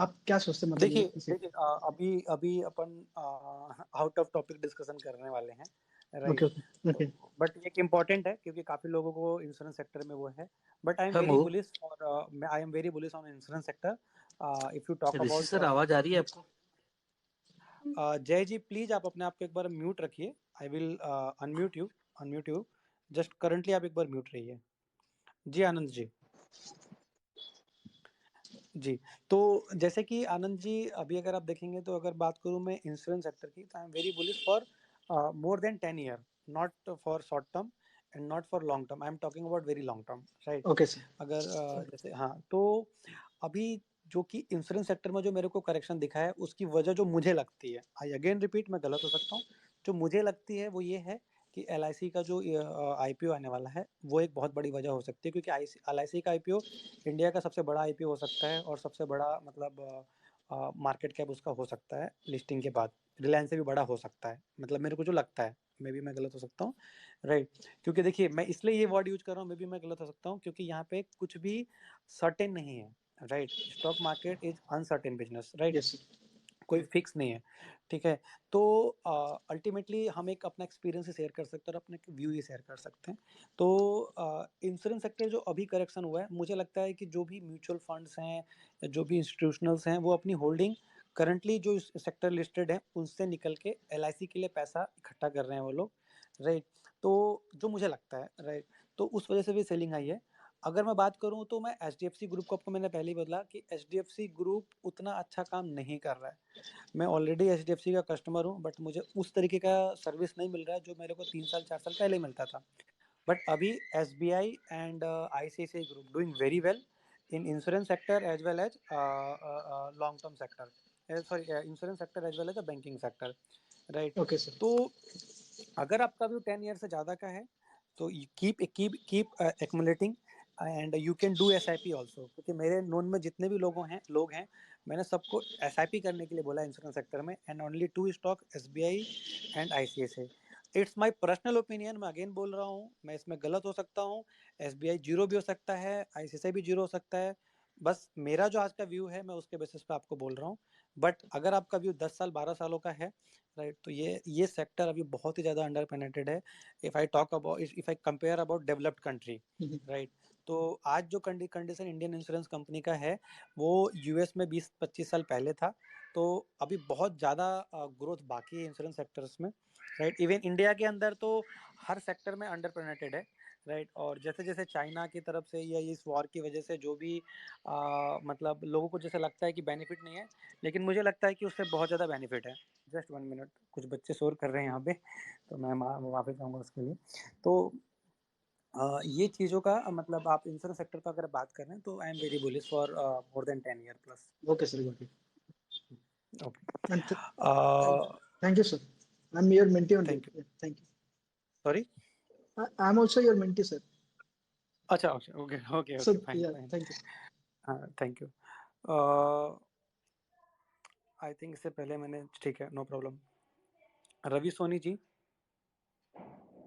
आप क्या सोचते हैं मतलब देखिए इसे? देखिए, अभी अभी अपन आउट ऑफ टॉपिक डिस्कशन करने वाले हैं। Okay right. Okay okay. तो बट एक इम्पॉर्टेंट है क्योंकि काफी लोगों को इंश्योरेंस सेक्टर में वो है। But I am very hello. Bullish for, I am very bullish on insurance sector. If you talk Rishi about sir आवाज आ रही है आपको? जय जी, प्लीज आप अपने आप को एक बार म्यूट रखिए। I will unmute you. Unmute you. Just currently आप एक बार म्यूट रहिए। जी आनंद जी। जी, तो जैसे कि आनंद जी, अभी अगर आप देखेंगे तो अगर बात करूँ मैं इंश्योरेंस सेक्टर की, तो I am very bullish for more than 10 year, not for short term and not for long term. I am talking about very long term. Right. Okay sir. अगर जैसे हाँ, तो अभी जो कि इंश्योरेंस सेक्टर में जो मेरे को करेक्शन दिखा है, उसकी वजह जो मुझे लगती है, आई अगेन रिपीट, मैं गलत हो सकता हूँ, जो मुझे लगती है वो ये है कि एलआईसी का जो आईपीओ आने वाला है, वो एक बहुत बड़ी वजह हो सकती है, क्योंकि एलआईसी का आईपीओ इंडिया का सबसे बड़ा आईपीओ हो सकता है और सबसे बड़ा मतलब मार्केट कैप उसका हो सकता है लिस्टिंग के बाद। रिलायंस से भी बड़ा हो सकता है, मतलब मेरे को जो लगता है, मे बी मैं गलत हो सकता हूँ। राइट। क्योंकि देखिए, मैं इसलिए ये वर्ड यूज कर रहा हूँ, मे बी मैं गलत हो सकता हूँ, क्योंकि यहाँ पे कुछ भी सर्टेन नहीं है। Right. Stock market is uncertain business. Right. Yes sir. कोई फिक्स नहीं है। ठीक है। तो अल्टीमेटली हम एक अपना एक्सपीरियंस ही शेयर कर सकते हैं और अपने व्यू ही शेयर कर सकते हैं। तो इंश्योरेंस सेक्टर जो अभी करेक्शन हुआ है, मुझे लगता है कि जो भी म्यूचुअल फंड्स हैं या जो भी इंस्टीट्यूशनल्स हैं, वो अपनी होल्डिंग करंटली जो सेक्टर लिस्टेड है उनसे निकल के एलआईसी के लिए पैसा इकट्ठा कर रहे हैं वो लोग। राइट। तो जो मुझे लगता है, राइट, तो उस वजह से भी सेलिंग आई है। अगर मैं बात करूं तो मैं एचडीएफसी ग्रुप को, आपको मैंने पहले ही बोला कि एचडीएफसी ग्रुप उतना अच्छा काम नहीं कर रहा है। मैं ऑलरेडी एचडीएफसी का कस्टमर हूँ, बट मुझे उस तरीके का सर्विस नहीं मिल रहा है जो मेरे को 3 साल 4 साल पहले मिलता था। बट अभी S B I and ICICI group doing very well in insurance sector as well as long term sector, sorry, insurance sector as well as the banking sector. Right. Okay sir. तो अगर आपका view 10 year से ज़्यादा का है, तो keep keep keep accumulating and you can do SIP also, क्योंकि मेरे नोन में जितने भी लोग हैं, मैंने सबको एसआईपी करने के लिए बोला इंश्योरेंस सेक्टर में, and only 2 stock, SBI and ICICI. It's my personal opinion, मैं अगेन बोल रहा हूँ, मैं इसमें गलत हो सकता हूँ। एसबीआई जीरो भी हो सकता है, आईसीआईसीआई भी जीरो हो सकता है। बस मेरा जो आज का व्यू है, मैं उसके बेसिस पे आपको बोल रहा हूँ। बट अगर आपका व्यू 10 साल 12 सालों का है, राइट, तो ये सेक्टर अभी बहुत ही ज़्यादा अंडर पेनेट्रेड है। If I compare about developed country. Right. तो आज जो कंडीशन इंडियन इंश्योरेंस कंपनी का है, वो यूएस में 20-25 साल पहले था। तो अभी बहुत ज़्यादा ग्रोथ बाकी है इंश्योरेंस सेक्टर्स में। राइट। इवन इंडिया के अंदर तो हर सेक्टर में अंडर पेनेट्रेड है। राइट। और जैसे जैसे चाइना की तरफ से या इस वॉर की वजह से जो भी मतलब लोगों को जैसे लगता है कि बेनिफिट नहीं है, लेकिन मुझे लगता है कि उससे बहुत ज़्यादा बेनिफिट है। जस्ट 1 मिनट, कुछ बच्चे शोर कर रहे हैं यहाँ पे, तो मैं माफ़ी चाहूँगा उसके लिए। तो ये चीज़ों का मतलब, आप इंश्योरेंस सेक्टर पर अगर बात कर रहे हैं, तो I am very bullish for more than 10 year plus. Okay sir, got it. Okay. And thank you, sir. I'm your mentee only. Thank you. Yeah, thank you. Sorry? I'm also your mentee, sir. अच्छा, okay, okay, okay, So okay, fine, yeah, fine. thank you. हाँ, thank you. I think इससे पहले मैंने, ठीक है, no problem. Ravi Soni ji.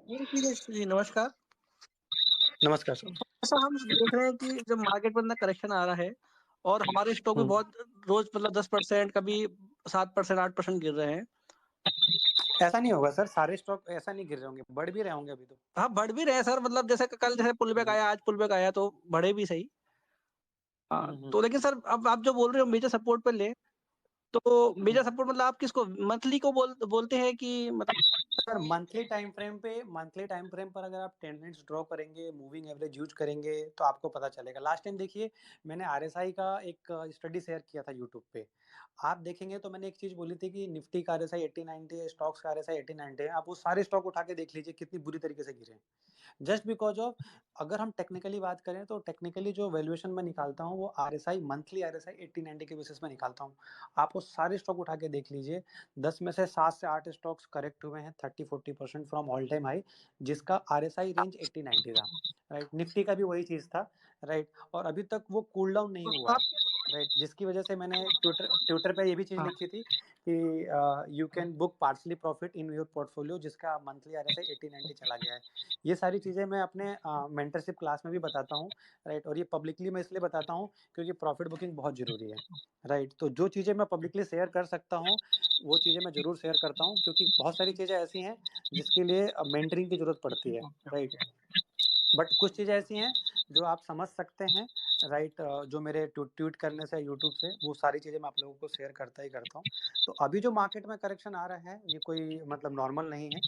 जी नमस्कार। नमस्कार sir. ऐसा हम देख रहे हैं कि जब मार्केट में इतना करेक्शन आ रहा है और हमारे स्टॉक भी बहुत रोज मतलब 10%, कभी 7%, 8% गिर रहे हैं। ऐसा नहीं होगा सर, सारे स्टॉक ऐसा नहीं गिर रहे होंगे, बढ़ भी रहे होंगे अभी तो। हाँ, बढ़ भी रहे हैं सर, मतलब जैसे कल जैसे पुल बैक आया, आज पुल बैक आया तो बढ़े भी सही। हाँ, तो लेकिन सर अब आप जो बोल रहे हो मेजर सपोर्ट पे ले, तो मेजर सपोर्ट मतलब आप किसको, मंथली को बोलते हैं कि मतलब? सर मंथली टाइम फ्रेम पर अगर आप टेंडेंस ड्रॉ करेंगे, मूविंग एवरेज यूज करेंगे तो आपको पता चलेगा। लास्ट टाइम देखिए, मैंने आरएसआई का एक स्टडी शेयर किया था यूट्यूब पे। आप देखेंगे तो मैंने एक चीज बोली थी कि निफ्टी का आरएसआई 80-90 है, स्टॉक्स का आरएसआई 80-90 है। आप वो सारे स्टॉक उठा के देख लीजिए कितनी बुरी तरीके से गिरे। जस्ट बिकॉज ऑफ, अगर हम टेक्निकली बात करें तो टेक्निकली जो वैल्यूएशन मैं निकालता हूँ वो आरएसआई, मंथली आरएसआई 80-90 के बेसिस में निकालता हूँ। आप वो सारे स्टॉक उठा के देख लीजिए, 10 में से 7 से 8 स्टॉक्स करेक्ट हुए हैं 30-40% फ्रॉम ऑल टाइम हाई, जिसका आरएसआई रेंज 80-90 था। राइट, निफ्टी का भी वही चीज था। राइट, और अभी तक वो कूल डाउन नहीं हुआ आप है। राइट, जिसकी वजह से मैंने ट्विटर पे ये भी चीज लिखी थी कि you can book partially profit in your portfolio, जिसका मंथली आरएसआई 80-90 चला गया है। ये सारी चीजें मैं अपने मेंटरशिप क्लास में भी बताता हूँ। राइट, और ये पब्लिकली मैं इसलिए बताता हूँ क्योंकि प्रॉफिट बुकिंग बहुत जरूरी है। राइट, तो जो चीजें मैं पब्लिकली शेयर कर सकता हूँ वो चीजें मैं जरूर शेयर करता हूँ, क्योंकि बहुत सारी चीजें ऐसी हैं जिसके लिए मेंटरिंग की जरूरत पड़ती है। राइट, बट कुछ चीज़ें ऐसी हैं जो आप समझ सकते हैं। राइट, जो मेरे ट्वीट करने से, यूट्यूब से, वो सारी चीज़ें मैं आप लोगों को शेयर करता ही करता हूँ। तो अभी जो मार्केट में करेक्शन आ रहा है ये कोई मतलब नॉर्मल नहीं है।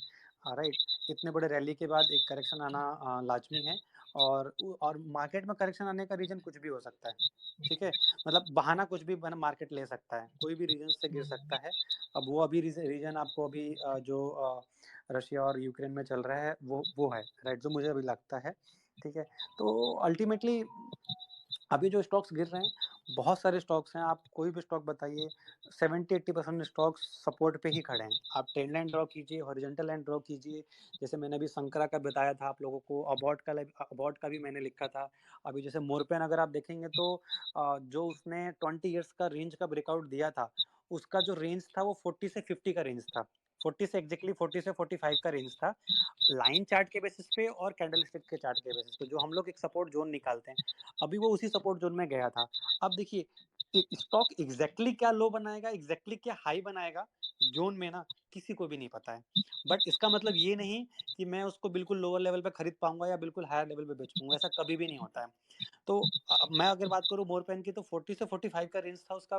राइट, इतने बड़े रैली के बाद एक करेक्शन आना लाजमी है। और मार्केट में करेक्शन आने का रीज़न कुछ भी हो सकता है। ठीक है, मतलब बहाना कुछ भी मार्केट ले सकता है, कोई भी रीजन से गिर सकता है। अब वो अभी रीजन आपको अभी जो रशिया और यूक्रेन में चल रहा है वो है। राइट, जो मुझे अभी लगता है। ठीक है, तो अल्टीमेटली अभी जो स्टॉक्स गिर रहे हैं, बहुत सारे स्टॉक्स हैं, आप कोई भी स्टॉक बताइए, 70-80% स्टॉक्स सपोर्ट पे ही खड़े हैं। आप ट्रेंड लाइन ड्रॉ कीजिए, हॉरिजॉन्टल लाइन ड्रॉ कीजिए, जैसे मैंने अभी संकरा का बताया था आप लोगों को, अबॉट का भी मैंने लिखा था। अभी जैसे मोरपेन अगर आप देखेंगे तो जो उसने 20 ईयर्स का रेंज का ब्रेकआउट दिया था, उसका जो रेंज था वो 40 से 50 का रेंज था। 40 से एग्जैक्टली 40 से 45 का रेंज था, लाइन चार्ट के बेसिस पे और कैंडल स्टिक के चार्ट के बेसिस पे, जो हम लोग एक सपोर्ट जोन निकालते हैं। अभी वो उसी सपोर्ट जोन में गया था। अब देखिए, स्टॉक एग्जैक्टली क्या लो बनाएगा, एग्जैक्टली क्या हाई बनाएगा जोन में ना, किसी को भी नहीं पता है। बट इसका मतलब ये नहीं कि मैं उसको बिल्कुल लोअर लेवल पे खरीद पाऊंगा या बिल्कुल हायर लेवल पे बेच पाऊंगा, ऐसा कभी भी नहीं होता है। तो मैं अगर बात करूं मोरपेन की, तो 40 से 45 का रेंज था उसका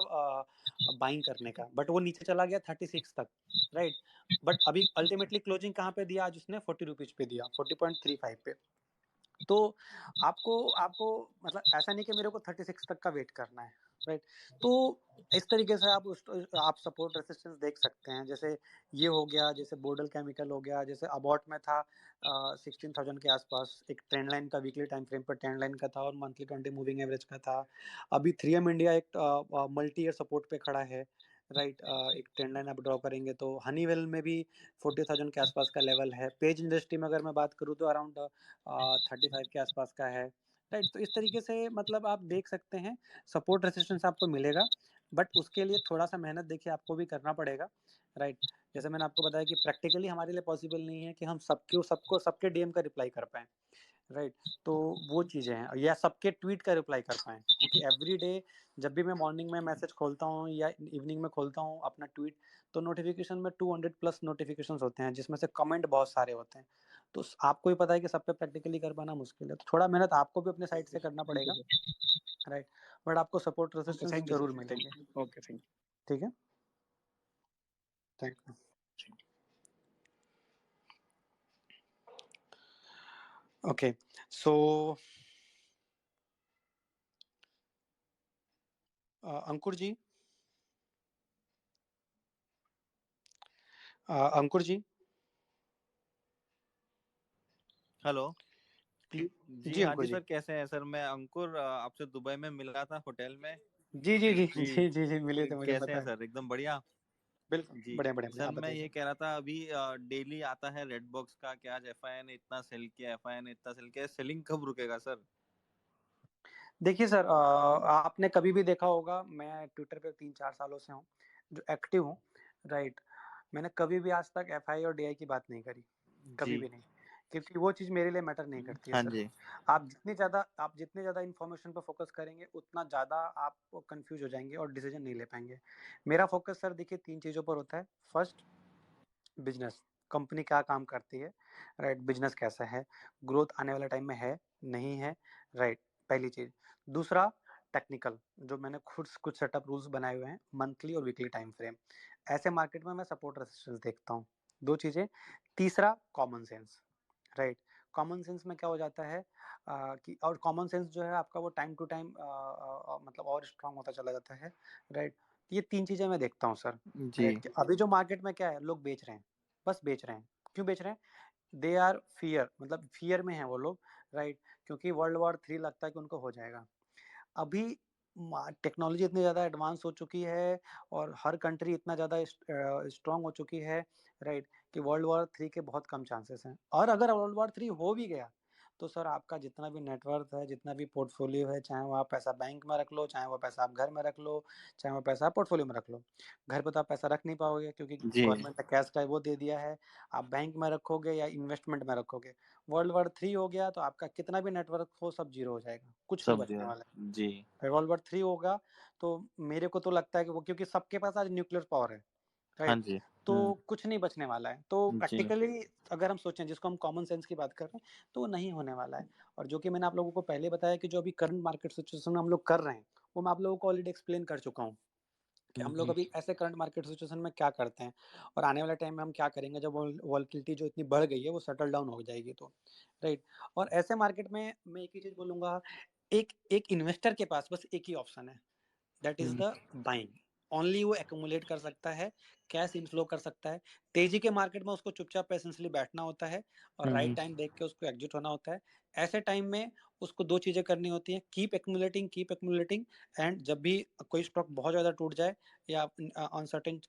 बाइंग करने का, बट वो नीचे चला गया 36 तक। राइट, बट अभी अल्टीमेटली क्लोजिंग कहाँ पे दिया आज उसने, 40 रुपीज पे दिया, 40.35 पे। तो आपको आपको मतलब ऐसा नहीं कि मेरे को 36 तक का वेट करना है। राइट, तो इस तरीके से आप सपोर्ट रेसिस्टेंस देख सकते हैं। जैसे ये हो गया, जैसे बोर्डल केमिकल हो गया, जैसे अबॉट में था 16,000 के आसपास, एक ट्रेंड लाइन का, वीकली टाइम फ्रेम पर ट्रेंड लाइन का था और मंथली 20 मूविंग एवरेज का था। अभी 3M इंडिया एक मल्टी ईयर सपोर्ट पे खड़ा है। राइट, एक ट्रेंड लाइन आप ड्रॉ करेंगे तो हनीवेल में भी 40,000 के आसपास का लेवल है। पेज इंडस्ट्री में अगर मैं बात करूँ तो अराउंड 35 के आसपास का है। राइट, तो इस तरीके से मतलब आप देख सकते हैं, सपोर्ट रेसिस्टेंस आपको मिलेगा, बट उसके लिए थोड़ा सा मेहनत देखिए आपको भी करना पड़ेगा। राइट, जैसे मैंने आपको बताया कि प्रैक्टिकली हमारे लिए पॉसिबल नहीं है कि हम सबके डीएम का रिप्लाई कर पाएँ। राइट, तो वो चीज़ें हैं, या सबके ट्वीट का रिप्लाई कर पाएँ, क्योंकि एवरी डे जब भी मैं मॉर्निंग में मैसेज खोलता हूँ या इवनिंग में खोलता हूँ अपना ट्वीट, तो नोटिफिकेशन में 200 प्लस नोटिफिकेशंस होते हैं, जिसमें से कमेंट बहुत सारे होते हैं। तो आपको ही पता है कि सब पे प्रैक्टिकली कर पाना मुश्किल है, तो थोड़ा मेहनत आपको भी अपने साइड से करना पड़ेगा। राइट, बट आपको support okay, resistance thank you जरूर सर, थैंक मिलेंगे। यू। ओके, थैंक ठीक है, thank you. Okay, so Ankur ji, Ankur ji. Hello. जी जी हाँ अंकुर जी जी। सर, कैसे हैं सर? मैं अंकुर आपसे दुबई में मिला था होटल में। जी, जी, जी, जी, जी, जी, जी, मिले थे, मुझे कैसे पता हैं है। सर? एकदम बढ़िया? बिल्कुल, जी। बढ़िया, बढ़िया, बढ़िया, सर आप मैं बताइए ये सर? कह रहा था अभी डेली आता है रेड बॉक्स का कि आज एफआईआई ने इतना सेल किया, एफआईआई ने इतना सेल किया, सेलिंग कब रुकेगा सर? देखिए सर, आपने कभी भी देखा होगा, मैं ट्विटर पे 3-4 सालों से हूँ, जो एक्टिव हूँ, राइट? मैंने कभी भी आज तक एफआई और डीआई की बात नहीं करी, कभी जी। भी नहीं, क्योंकि वो चीज़ मेरे लिए मैटर नहीं करती है हाँ सर। जी। आप जितने ज़्यादा इन्फॉर्मेशन पे फ़ोकस करेंगे, उतना ज़्यादा आप कन्फ्यूज़ हो जाएँगे और डिसीज़न नहीं ले पाएँगे। मेरा फ़ोकस सर देखिए 3 चीज़ों पर होता है। फर्स्ट, बिज़नेस, कंपनी क्या काम करती है, राइट? बिज़नेस कैसा है? ग्रोथ आने वाले टाइम में है, नहीं है, राइट? पहली चीज़। दूसरा, टेक्निकल, जो मैंने खुद कुछ सेटअप रूल्स बनाए हुए हैं, मंथली और वीकली टाइम फ्रेम। ऐसे मार्केट में मैं सपोर्ट रेजिस्टेंस देखता हूँ, 2 चीज़ें। तीसरा, common sense, right? Common sense में क्या हो जाता है कि और कॉमन सेंस जो है आपका वो टाइम टू टाइम मतलब और स्ट्रॉन्ग होता चला जाता है, राइट? ये 3 चीज़ें मैं देखता हूँ सर, जी। राइट? कि अभी जो मार्केट में क्या है, लोग बेच रहे हैं, बस बेच रहे हैं। क्यों बेच रहे हैं? दे आर फ़ियर, मतलब फ़ियर में हैं वो लोग, राइट? क्योंकि वर्ल्ड वॉर 3 लगता है कि उनको हो जाएगा। अभी टेक्नोलॉजी इतनी ज़्यादा एडवांस हो चुकी है और हर कंट्री इतना ज़्यादा स्ट्रॉन्ग हो चुकी है, राइट? कि वर्ल्ड वॉर 3 के बहुत कम चांसेस हैं। और अगर वर्ल्ड वॉर 3 हो भी गया, तो सर आपका जितना भी नेटवर्थ है, जितना भी पोर्टफ़ोलियो है, चाहे वो आप पैसा बैंक में रख लो, चाहे वो पैसा आप घर में रख लो, चाहे वो पैसा आप पोर्टफ़ोलियो में रख लो। घर पे तो आप पैसा रख नहीं पाओगे, क्योंकि जी। गवर्नमेंट ने कैश का वो दे दिया है। आप बैंक में रखोगे या इन्वेस्टमेंट में रखोगे। वर्ल्ड वॉर 3 हो गया तो आपका कितना भी नेटवर्क हो, सब ज़ीरो हो जाएगा, कुछ नहीं सब बचने वाला है। जी। वर्ल्ड वॉर 3 होगा, तो मेरे को तो लगता है कि वो, क्योंकि सबके पास आज न्यूक्लियर पावर है, हाँ राइट? जी। तो कुछ नहीं बचने वाला है। तो जी। प्रैक्टिकली अगर हम सोचें, जिसको हम कॉमन सेंस की बात कर रहे हैं, तो वो नहीं होने वाला है। और जो कि मैंने आप लोगों को पहले बताया कि जो अभी करंट मार्केट सिचुएशन में हम लोग कर रहे हैं, वो मैं आप लोगों को ऑलरेडी एक्सप्लेन कर चुका हूँ, कि हम लोग अभी ऐसे करंट मार्केट सिचुएशन में क्या करते हैं और आने वाले टाइम में हम क्या करेंगे जब वोलेटिलिटी जो इतनी बढ़ गई है वो सेटल डाउन हो जाएगी तो, राइट? और ऐसे मार्केट में मैं एक ही चीज़ बोलूँगा, एक एक इन्वेस्टर के पास बस एक ही ऑप्शन है, that is the buying. Only वो एक्यूमुलेट कर सकता है, कैश इनफ्लो कर सकता है। तेजी के मार्केट में उसको चुपचाप पेशेंसली बैठना होता है और राइट टाइम देख के उसको एग्जिट होना होता है। ऐसे टाइम में उसको 2 चीज़ें करनी होती हैं, कीप एक्यूमुलेटिंग, एंड जब भी कोई स्टॉक बहुत ज़्यादा टूट जाए या अनसर्टेन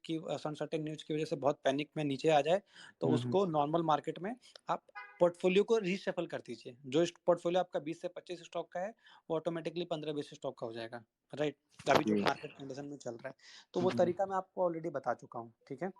न्यूज़ की वजह से बहुत पैनिक में नीचे आ जाए, तो उसको नॉर्मल मार्केट में आप पोर्टफोलियो को रीशफल कर दीजिए। जो पोर्टफोलियो आपका 20 से 25 स्टॉक का है, वो ऑटोमेटिकली 15-20 स्टॉक का हो जाएगा, राइट? अभी जो मार्केट कंडीशन में चल रहा है, तो वो तरीका मैं आपको ऑलरेडी बता चुका हूँ, ठीक है?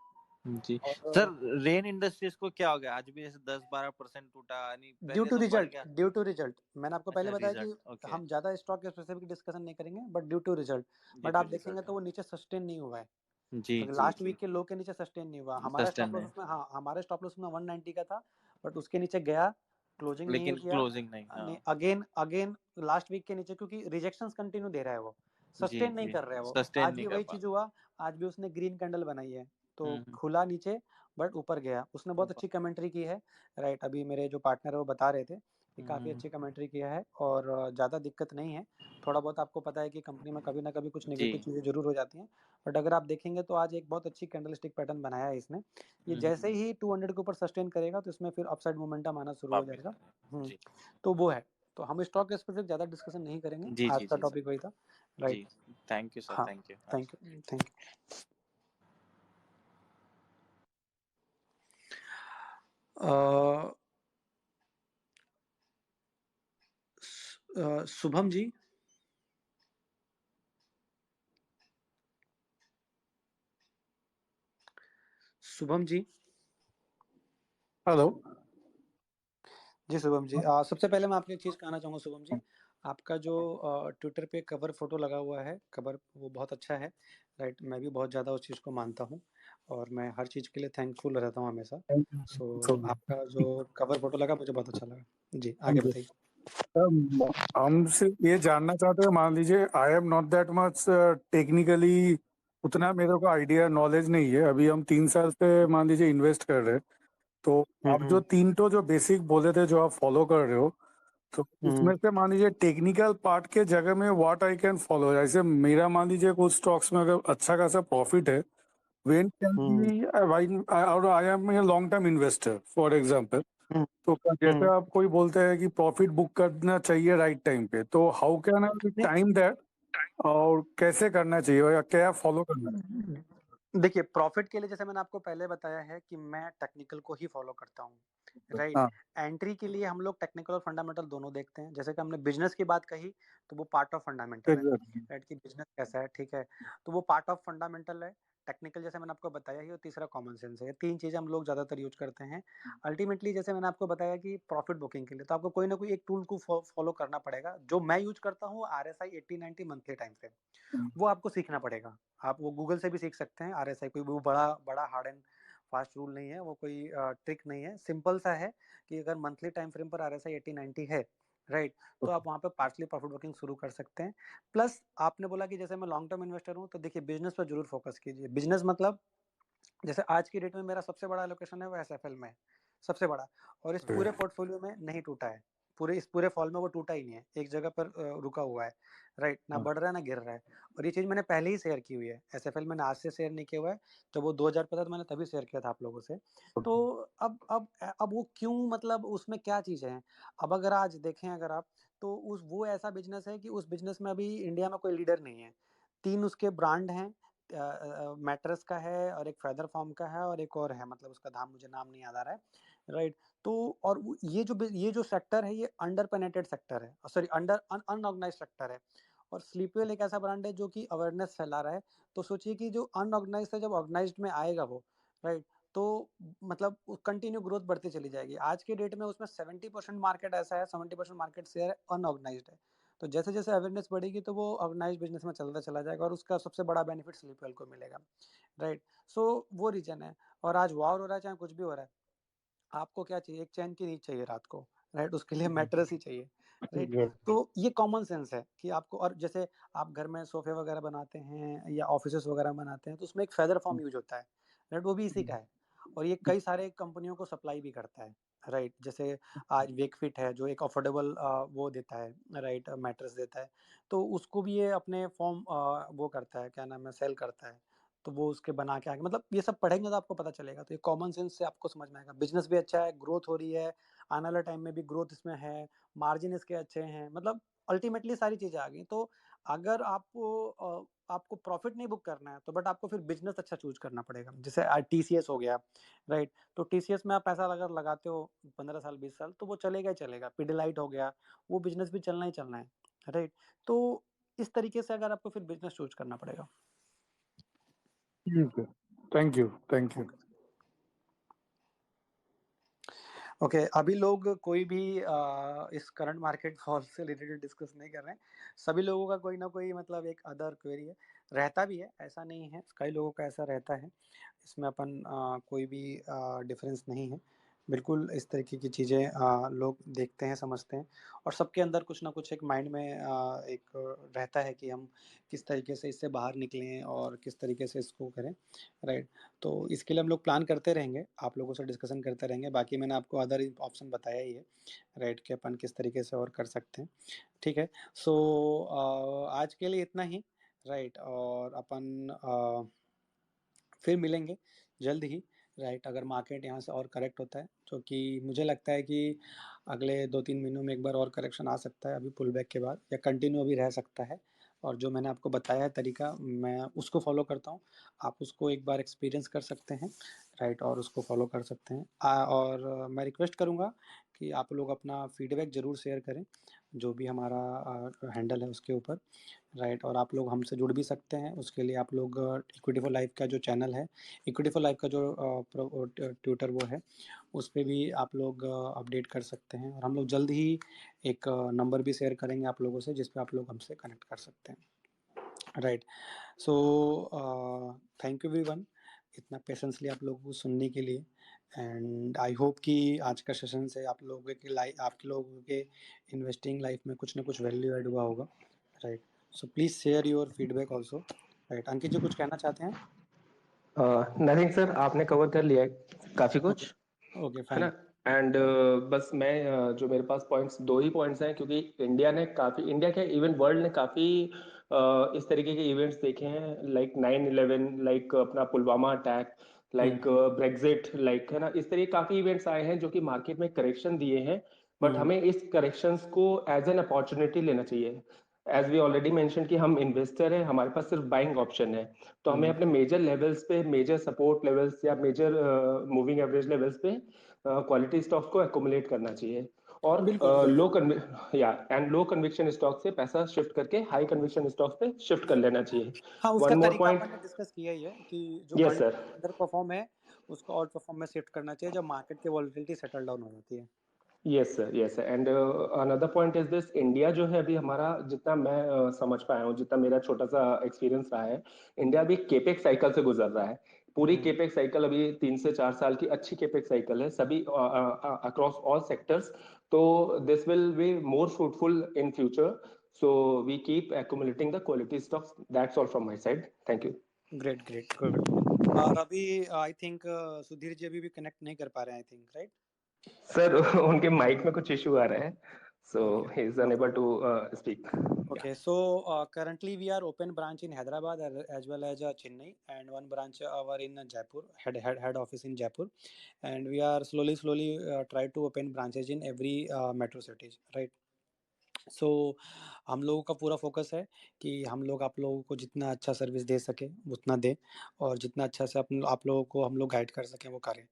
जी। और सर रेन इंडस्ट्रीज को क्या हो गया? आज भी जैसे 10-12% टूटा, यानी पहले तो बढ़ गया। ड्यू टू रिजल्ट मैंने आपको पहले अच्छा, बताया कि रिजल्ट, ओके। हम ज़्यादा स्टॉक स्पेसिफिक डिस्कशन नहीं करेंगे, but due to result. Due but to आप देखेंगे रिजल्ट। तो वो नीचे सस्टेन नहीं हुआ है। जी, अगर जी, लास्ट जी। वीक के लो के नीचे सस्टेन नहीं हुआ। सस्टेन है, हमारे स्टॉप लॉस में 190 का था, बट उसके नीचे गया, क्लोजिंग नहीं लेकिन किया। क्लोजिंग नहीं। नहीं, हाँ। अगेन अगेन लास्ट वीक के नीचे, क्योंकि रिजेक्शंस कंटिन्यू दे रहा है वो, जी, सस्टेन नहीं जी। कर रहा है वो। सस्टेन आज नहीं भी कर वही पा चीज़ हुआ, आज भी उसने ग्रीन कैंडल बनाई है, तो रहा। खुला नीचे बट ऊपर गया। उसने बहुत अच्छी कमेंट्री की है, राइट? अभी मेरे जो पार्टनर है वो बता रहे थे कि काफ़ी अच्छी कमेंट्री किया है और ज़्यादा दिक्कत नहीं है। थोड़ा बहुत आपको पता है कि कंपनी में कभी ना कभी कुछ जी। नेगेटिव चीज़ें ज़रूर हो जाती हैं, बट अगर आप देखेंगे तो आज एक बहुत अच्छी कैंडलस्टिक पैटर्न बनाया है इसने। ये जैसे ही 200 के ऊपर सस्टेन करेगा, तो इसमें फिर अपसाइड मोमेंटम आना शुरू हो वापस जाएगा। आया। जी। तो वो है। तो हम स्टॉक के स्पेसिफिक ज़्यादा डिस्कशन नहीं करेंगे, जी, आज जी, का जी, सर। टॉपिक वही था, राइट? जी। थैंक यू सर, हाँ, थैंक यू। हाँ थैंक जी। You, thank you. अ, शुभम जी? शुभम जी? हेलो। जी, शुभम जी। सबसे पहले मैं आपको एक चीज़ कहना चाहूँगा शुभम जी, आपका जो ट्विटर पे कवर फ़ोटो लगा हुआ है, कवर वो बहुत अच्छा है, राइट? मैं भी बहुत ज़्यादा उस चीज़ को मानता हूँ और मैं हर चीज़ के लिए थैंकफुल रहता हूँ हमेशा। सो आपका जो कवर फ़ोटो लगा मुझे बहुत अच्छा लगा। जी, आगे बताइए। हम सिर्फ ये जानना चाहते हैं, मान लीजिए आई am not that much technically, उतना मेरे को आइडिया नॉलेज नहीं है। अभी हम 3 साल से मान लीजिए इन्वेस्ट कर रहे हैं, तो आप जो 3 तो जो बेसिक बोले थे जो आप फॉलो कर रहे हो, तो उसमें से मान लीजिए टेक्निकल पार्ट के जगह में व्हाट आई कैन फॉलो। जैसे मेरा मान लीजिए कुछ स्टॉक्स में अगर अच्छा खासा प्रॉफिट है, when can hmm, be I am a long term investor for example, hmm, तो जैसे हुँ। आप कोई बोलते हैं कि प्रॉफिट बुक करना चाहिए राइट टाइम पे, तो हाउ कैन आई नहीं, टाइम दैट और कैसे करना चाहिए या क्या फॉलो करना चाहिए? देखिए, प्रॉफिट के लिए जैसे मैंने आपको पहले बताया है कि मैं टेक्निकल को ही फॉलो करता हूँ, राइट? हाँ एंट्री के लिए हम लोग टेक्निकल और फंडामेंटल दोनों देखते हैं। जैसे कि हमने बिजनेस की बात कही, तो वो पार्ट ऑफ फंडामेंटल है, एग्जैक्टली। राइट? कि बिजनेस कैसा है, ठीक है? तो वो पार्ट ऑफ फंडामेंटल है। टेक्निकल जैसे मैंने आपको बताया ही, और तीसरा कॉमन सेंस है। ये 3 चीज़ें हम लोग ज़्यादातर यूज़ करते हैं। अल्टीमेटली जैसे मैंने आपको बताया कि प्रॉफिट बुकिंग के लिए तो आपको कोई ना कोई एक टूल को फॉलो करना पड़ेगा। जो मैं यूज़ करता हूँ, RSI 80-90 मंथली टाइम फ्रेम। वो आपको सीखना पड़ेगा। आप वो गूगल से भी सीख सकते हैं। RSI कोई वो बड़ा हार्ड एंड फास्ट रूल नहीं है, वो कोई ट्रिक नहीं है। सिंपल सा है कि अगर मंथली टाइम फ्रेम पर RSI 80-90 है, राइट, तो आप वहाँ पे पार्शली प्रॉफिट बुकिंग शुरू कर सकते हैं। प्लस आपने बोला कि जैसे मैं लॉन्ग टर्म इन्वेस्टर हूँ, तो देखिए बिजनेस पर जरूर फोकस कीजिए। बिजनेस मतलब जैसे आज की डेट में मेरा सबसे बड़ा एलोकेशन है वो SFL में है, सबसे बड़ा, और इस पूरे पोर्टफोलियो में नहीं टूटा है। इस पूरे फॉल में वो टूटा ही नहीं है, एक जगह पर रुका हुआ है, राइट? ना बढ़ रहा है ना गिर रहा है। और ये चीज़ मैंने पहले ही शेयर की हुई है। SFL मैंने आज से शेयर नहीं किया हुआ है, जब वो 2000 पे था तो मैंने तभी शेयर किया था आप लोगों से। तो अब वो क्यों, मतलब उसमें क्या चीज़ें हैं? अब अगर आज देखें अगर आप, तो उस वो ऐसा बिजनेस है कि उस बिजनेस में अभी इंडिया में कोई लीडर नहीं है। 3 उसके ब्रांड हैं, मैट्रेस का है और एक फेदर फॉर्म का है और एक और है, मतलब उसका मुझे नाम नहीं याद आ रहा है, राइट? तो और ये जो सेक्टर है ये अंडर पेनेट्रेटेड सेक्टर है, सॉरी अंडर अनऑर्गेनाइज्ड सेक्टर है। और स्लीपवेल एक ऐसा ब्रांड है जो कि अवेयरनेस फैला रहा है। तो सोचिए कि जो अनऑर्गेनाइज्ड है जब ऑर्गेनाइज्ड में आएगा वो, राइट, तो मतलब कंटिन्यू ग्रोथ बढ़ती चली जाएगी। आज के डेट में उसमें 70% मार्केट ऐसा है, 70% मार्केट शेयर अनऑर्गेनाइज्ड है। तो जैसे जैसे अवेयरनेस बढ़ेगी तो वो ऑर्गेनाइज्ड बिजनेस में चलता चला जाएगा और उसका सबसे बड़ा बेनिफिट स्लीपवेल को मिलेगा, राइट? सो वो रीजन है। और आज वॉर हो रहा है चाहे कुछ भी हो रहा है, आपको क्या चाहिए? एक चैन की नींद चाहिए रात को, राइट? उसके लिए मैट्रेस ही चाहिए, राइट? एग्जैक्टली। तो ये कॉमन सेंस है कि आपको, और जैसे आप घर में सोफे वगैरह बनाते हैं या ऑफिसेस वगैरह बनाते हैं तो उसमें एक फेदर फॉर्म यूज होता है, राइट? वो भी इसी का है। और ये कई सारे कंपनियों को सप्लाई भी करता है, राइट? जैसे आज वेकफिट है जो एक अफोर्डेबल वो देता है, राइट, मैट्रेस देता है। तो उसको भी ये अपने फॉर्म वो करता है, क्या नाम है, सेल करता है। तो वो उसके बना के आगे, मतलब ये सब पढ़ेंगे तो आपको पता चलेगा। तो ये कॉमन सेंस से आपको समझ में आएगा। बिजनेस भी अच्छा है, ग्रोथ हो रही है, आने वाले टाइम में भी ग्रोथ इसमें है, मार्जिन इसके अच्छे हैं, मतलब अल्टीमेटली सारी चीजें आ गई। तो अगर आपको प्रॉफिट नहीं बुक करना है तो बट आपको फिर बिजनेस अच्छा चूज करना पड़ेगा। जैसे TCS हो गया, राइट? तो TCS में आप पैसा अगर लगाते हो 15 साल 20 साल तो वो चलेगा ही चलेगा। पिडिलाइट हो गया, वो बिजनेस भी चलना ही चलना है, राइट? तो इस तरीके से अगर आपको फिर बिजनेस चूज करना पड़ेगा। ठीक है, thank you, thank you. Okay, अभी लोग कोई भी इस करंट मार्केट फॉल से रिलेटेड डिस्कस नहीं कर रहे हैं। सभी लोगों का कोई ना कोई मतलब एक अदर क्वेरी है, रहता भी है, ऐसा नहीं है, कई लोगों का ऐसा रहता है। इसमें अपन कोई भी डिफरेंस नहीं है। बिल्कुल इस तरीके की चीज़ें लोग देखते हैं, समझते हैं, और सबके अंदर कुछ ना कुछ एक माइंड में एक रहता है कि हम किस तरीके से इससे बाहर निकलें और किस तरीके से इसको करें, राइट? तो इसके लिए हम लोग प्लान करते रहेंगे, आप लोगों से डिस्कशन करते रहेंगे। बाकी मैंने आपको अदर ऑप्शन बताया ही है, राइट, कि अपन किस तरीके से और कर सकते हैं, ठीक है? सो आज के लिए इतना ही, राइट, और अपन फिर मिलेंगे जल्द ही, राइट? अगर मार्केट यहाँ से और करेक्ट होता है, जो कि मुझे लगता है कि अगले 2-3 महीनों में एक बार और करेक्शन आ सकता है अभी पुल बैक के बाद, या कंटिन्यू अभी रह सकता है। और जो मैंने आपको बताया है तरीका, मैं उसको फॉलो करता हूँ। आप उसको एक बार एक्सपीरियंस कर सकते हैं, राइट, और उसको फॉलो कर सकते हैं। और मैं रिक्वेस्ट करूँगा कि आप लोग अपना फीडबैक ज़रूर शेयर करें, जो भी हमारा हैंडल है उसके ऊपर, राइट? और आप लोग हमसे जुड़ भी सकते हैं। उसके लिए आप लोग इक्विटी फॉर लाइफ का जो चैनल है, इक्विटी फॉर लाइफ का जो ट्विटर वो है, उस पे भी आप लोग अपडेट कर सकते हैं। और हम लोग जल्द ही एक नंबर भी शेयर करेंगे आप लोगों से, जिस पे आप लोग हमसे कनेक्ट कर सकते हैं, right? So thank you everyone, इतना पेशेंसली आप लोगों को सुनने के लिए। एंड आई होप कि आज का सेशन से आप लोगों की लाइफ, आपके लोगों के इन्वेस्टिंग लाइफ में कुछ ना कुछ वैल्यू ऐड हुआ होगा, right? So please share your feedback also, right? Ankit ji कुछ कहना चाहते हैं? नथिंग सर, आपने कवर कर लिया है काफी ओके, कुछ, ओके, है ना? फाइन। एंड बस मैं जो मेरे पास पॉइंट्स, दो ही पॉइंट्स हैं, क्योंकि इंडिया क्या इवन वर्ल्ड ने काफी इस तरीके के इवेंट्स देखे हैं, लाइक 9/11, लाइक अपना Pulwama attack, like Brexit, like, है ना, इस तरह काफी इवेंट्स आए हैं जो कि मार्केट में करेक्शन दिए हैं। बट हमें इस करेक्शंस को एज एन अपॉर्चुनिटी लेना चाहिए। एज वी ऑलरेडी मेंशन कि हम इन्वेस्टर है, हमारे पास सिर्फ बाइंग ऑप्शन है, तो हमें अपने मेजर लेवल्स पे, मेजर सपोर्ट लेवल्स या मेजर मूविंग एवरेज लेवल्स पे क्वालिटी स्टॉक्स को एक्युमुलेट करना चाहिए और बिल्कुल, लो कन्विक्शन स्टॉक से पैसा शिफ्ट करके हाई कन्विक्शन स्टॉक्स पे शिफ्ट कर लेना चाहिए। हाँ, उसका वन मोर तरीका पॉइंट। अपन ने डिस्कस किया ही है कि जो yes market sir. Under perform है, उसको आउट परफॉर्म में शिफ्ट करना चाहिए जब मार्केट की वॉलेटिलिटी सेटल डाउन हो जाती है। Yes sir, yes sir. And another point is this, India जो है अभी हमारा, जितना मैं समझ पाया हूँ, जितना मेरा छोटा सा एक्सपीरियंस रहा है, इंडिया अभी केपेक्स साइकिल से गुजर रहा है। पूरी केपेक्स साइकिल अभी 3 से 4 साल की अच्छी केपेक्स साइकिल है सभी अक्रॉस ऑल सेक्टर्स। तो this will be more fruitful in future, so we keep accumulating the quality stocks. That's all from my side, thank you. Great, great, good. और अभी आई थिंक सुधीर जी अभी भी connect नहीं कर पा रहे हैं, आई थिंक, राइट? सर उनके माइक में कुछ इशू आ रहा है, so Okay, he is no unable problem. to speak. Okay, so currently we are open branch in Hyderabad as well as Chennai, and one branch our in Jaipur, head office in Jaipur, and we are slowly try to open branches in every metro cities, right? सो हम लोगों का पूरा focus है कि हम लोग आप लोगों को जितना अच्छा सर्विस दे सकें उतना दें, और जितना अच्छा से आप लोगों को हम लोग गाइड कर सकें वो करें,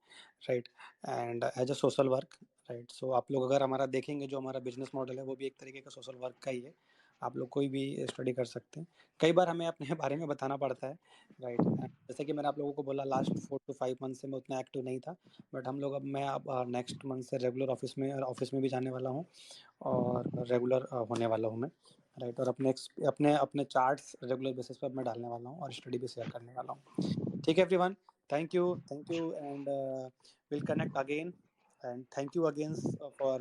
right? And as a social work, right? So आप लोग अगर हमारा देखेंगे, जो हमारा बिजनेस मॉडल है वो भी एक तरीके का सोशल वर्क का ही है। आप लोग कोई भी स्टडी कर सकते हैं। कई बार हमें अपने बारे में बताना पड़ता है, राइट? जैसे कि मैंने आप लोगों को बोला, लास्ट 4 to 5 मंथ से मैं उतना एक्टिव नहीं था, बट हम लोग मैं अब नेक्स्ट मंथ से रेगुलर ऑफिस में भी जाने वाला हूँ, और रेगुलर होने वाला हूँ मैं, राइट? और अपने अपने चार्ट्स रेगुलर बेसिस पर मैं डालने वाला हूँ और स्टडी भी शेयर करने वाला हूँ। ठीक है everyone, thank you, and will connect again, and thank you again for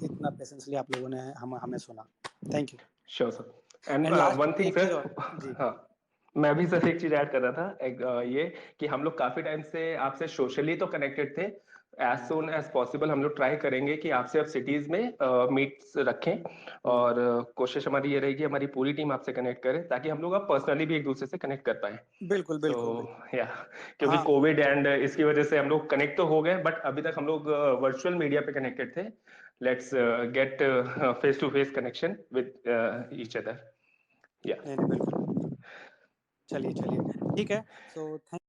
इतना पेशेंसली आप लोगों ने हमें सुना। Thank you. Sure sir. And and last one thing एक चीज़ सर, और जी, हाँ, मैं भी सर एक चीज ऐड कर रहा था, ये कि हम लोग काफी टाइम से आपसे सोशली तो कनेक्टेड थे, एज सुन एज पॉसिबल हम लोग ट्राई करेंगे कि आपसे अब सिटीज में मीट्स रखें, और कोशिश हमारी ये रहेगी हमारी पूरी टीम आपसे कनेक्ट करे, ताकि हम लोग अब पर्सनली भी एक दूसरे से कनेक्ट कर पाए। बिल्कुल सो बिल्कुल बिल्कुल। या क्योंकि हाँ, कोविड एंड इसकी वजह से हम लोग कनेक्ट तो हो गए, बट अभी तक हम लोग वर्चुअल मीडिया पे कनेक्टेड थे। Let's get face to face connection with each other. या नहीं नहीं, बिल्कुल, चलिए, ठीक है। So thank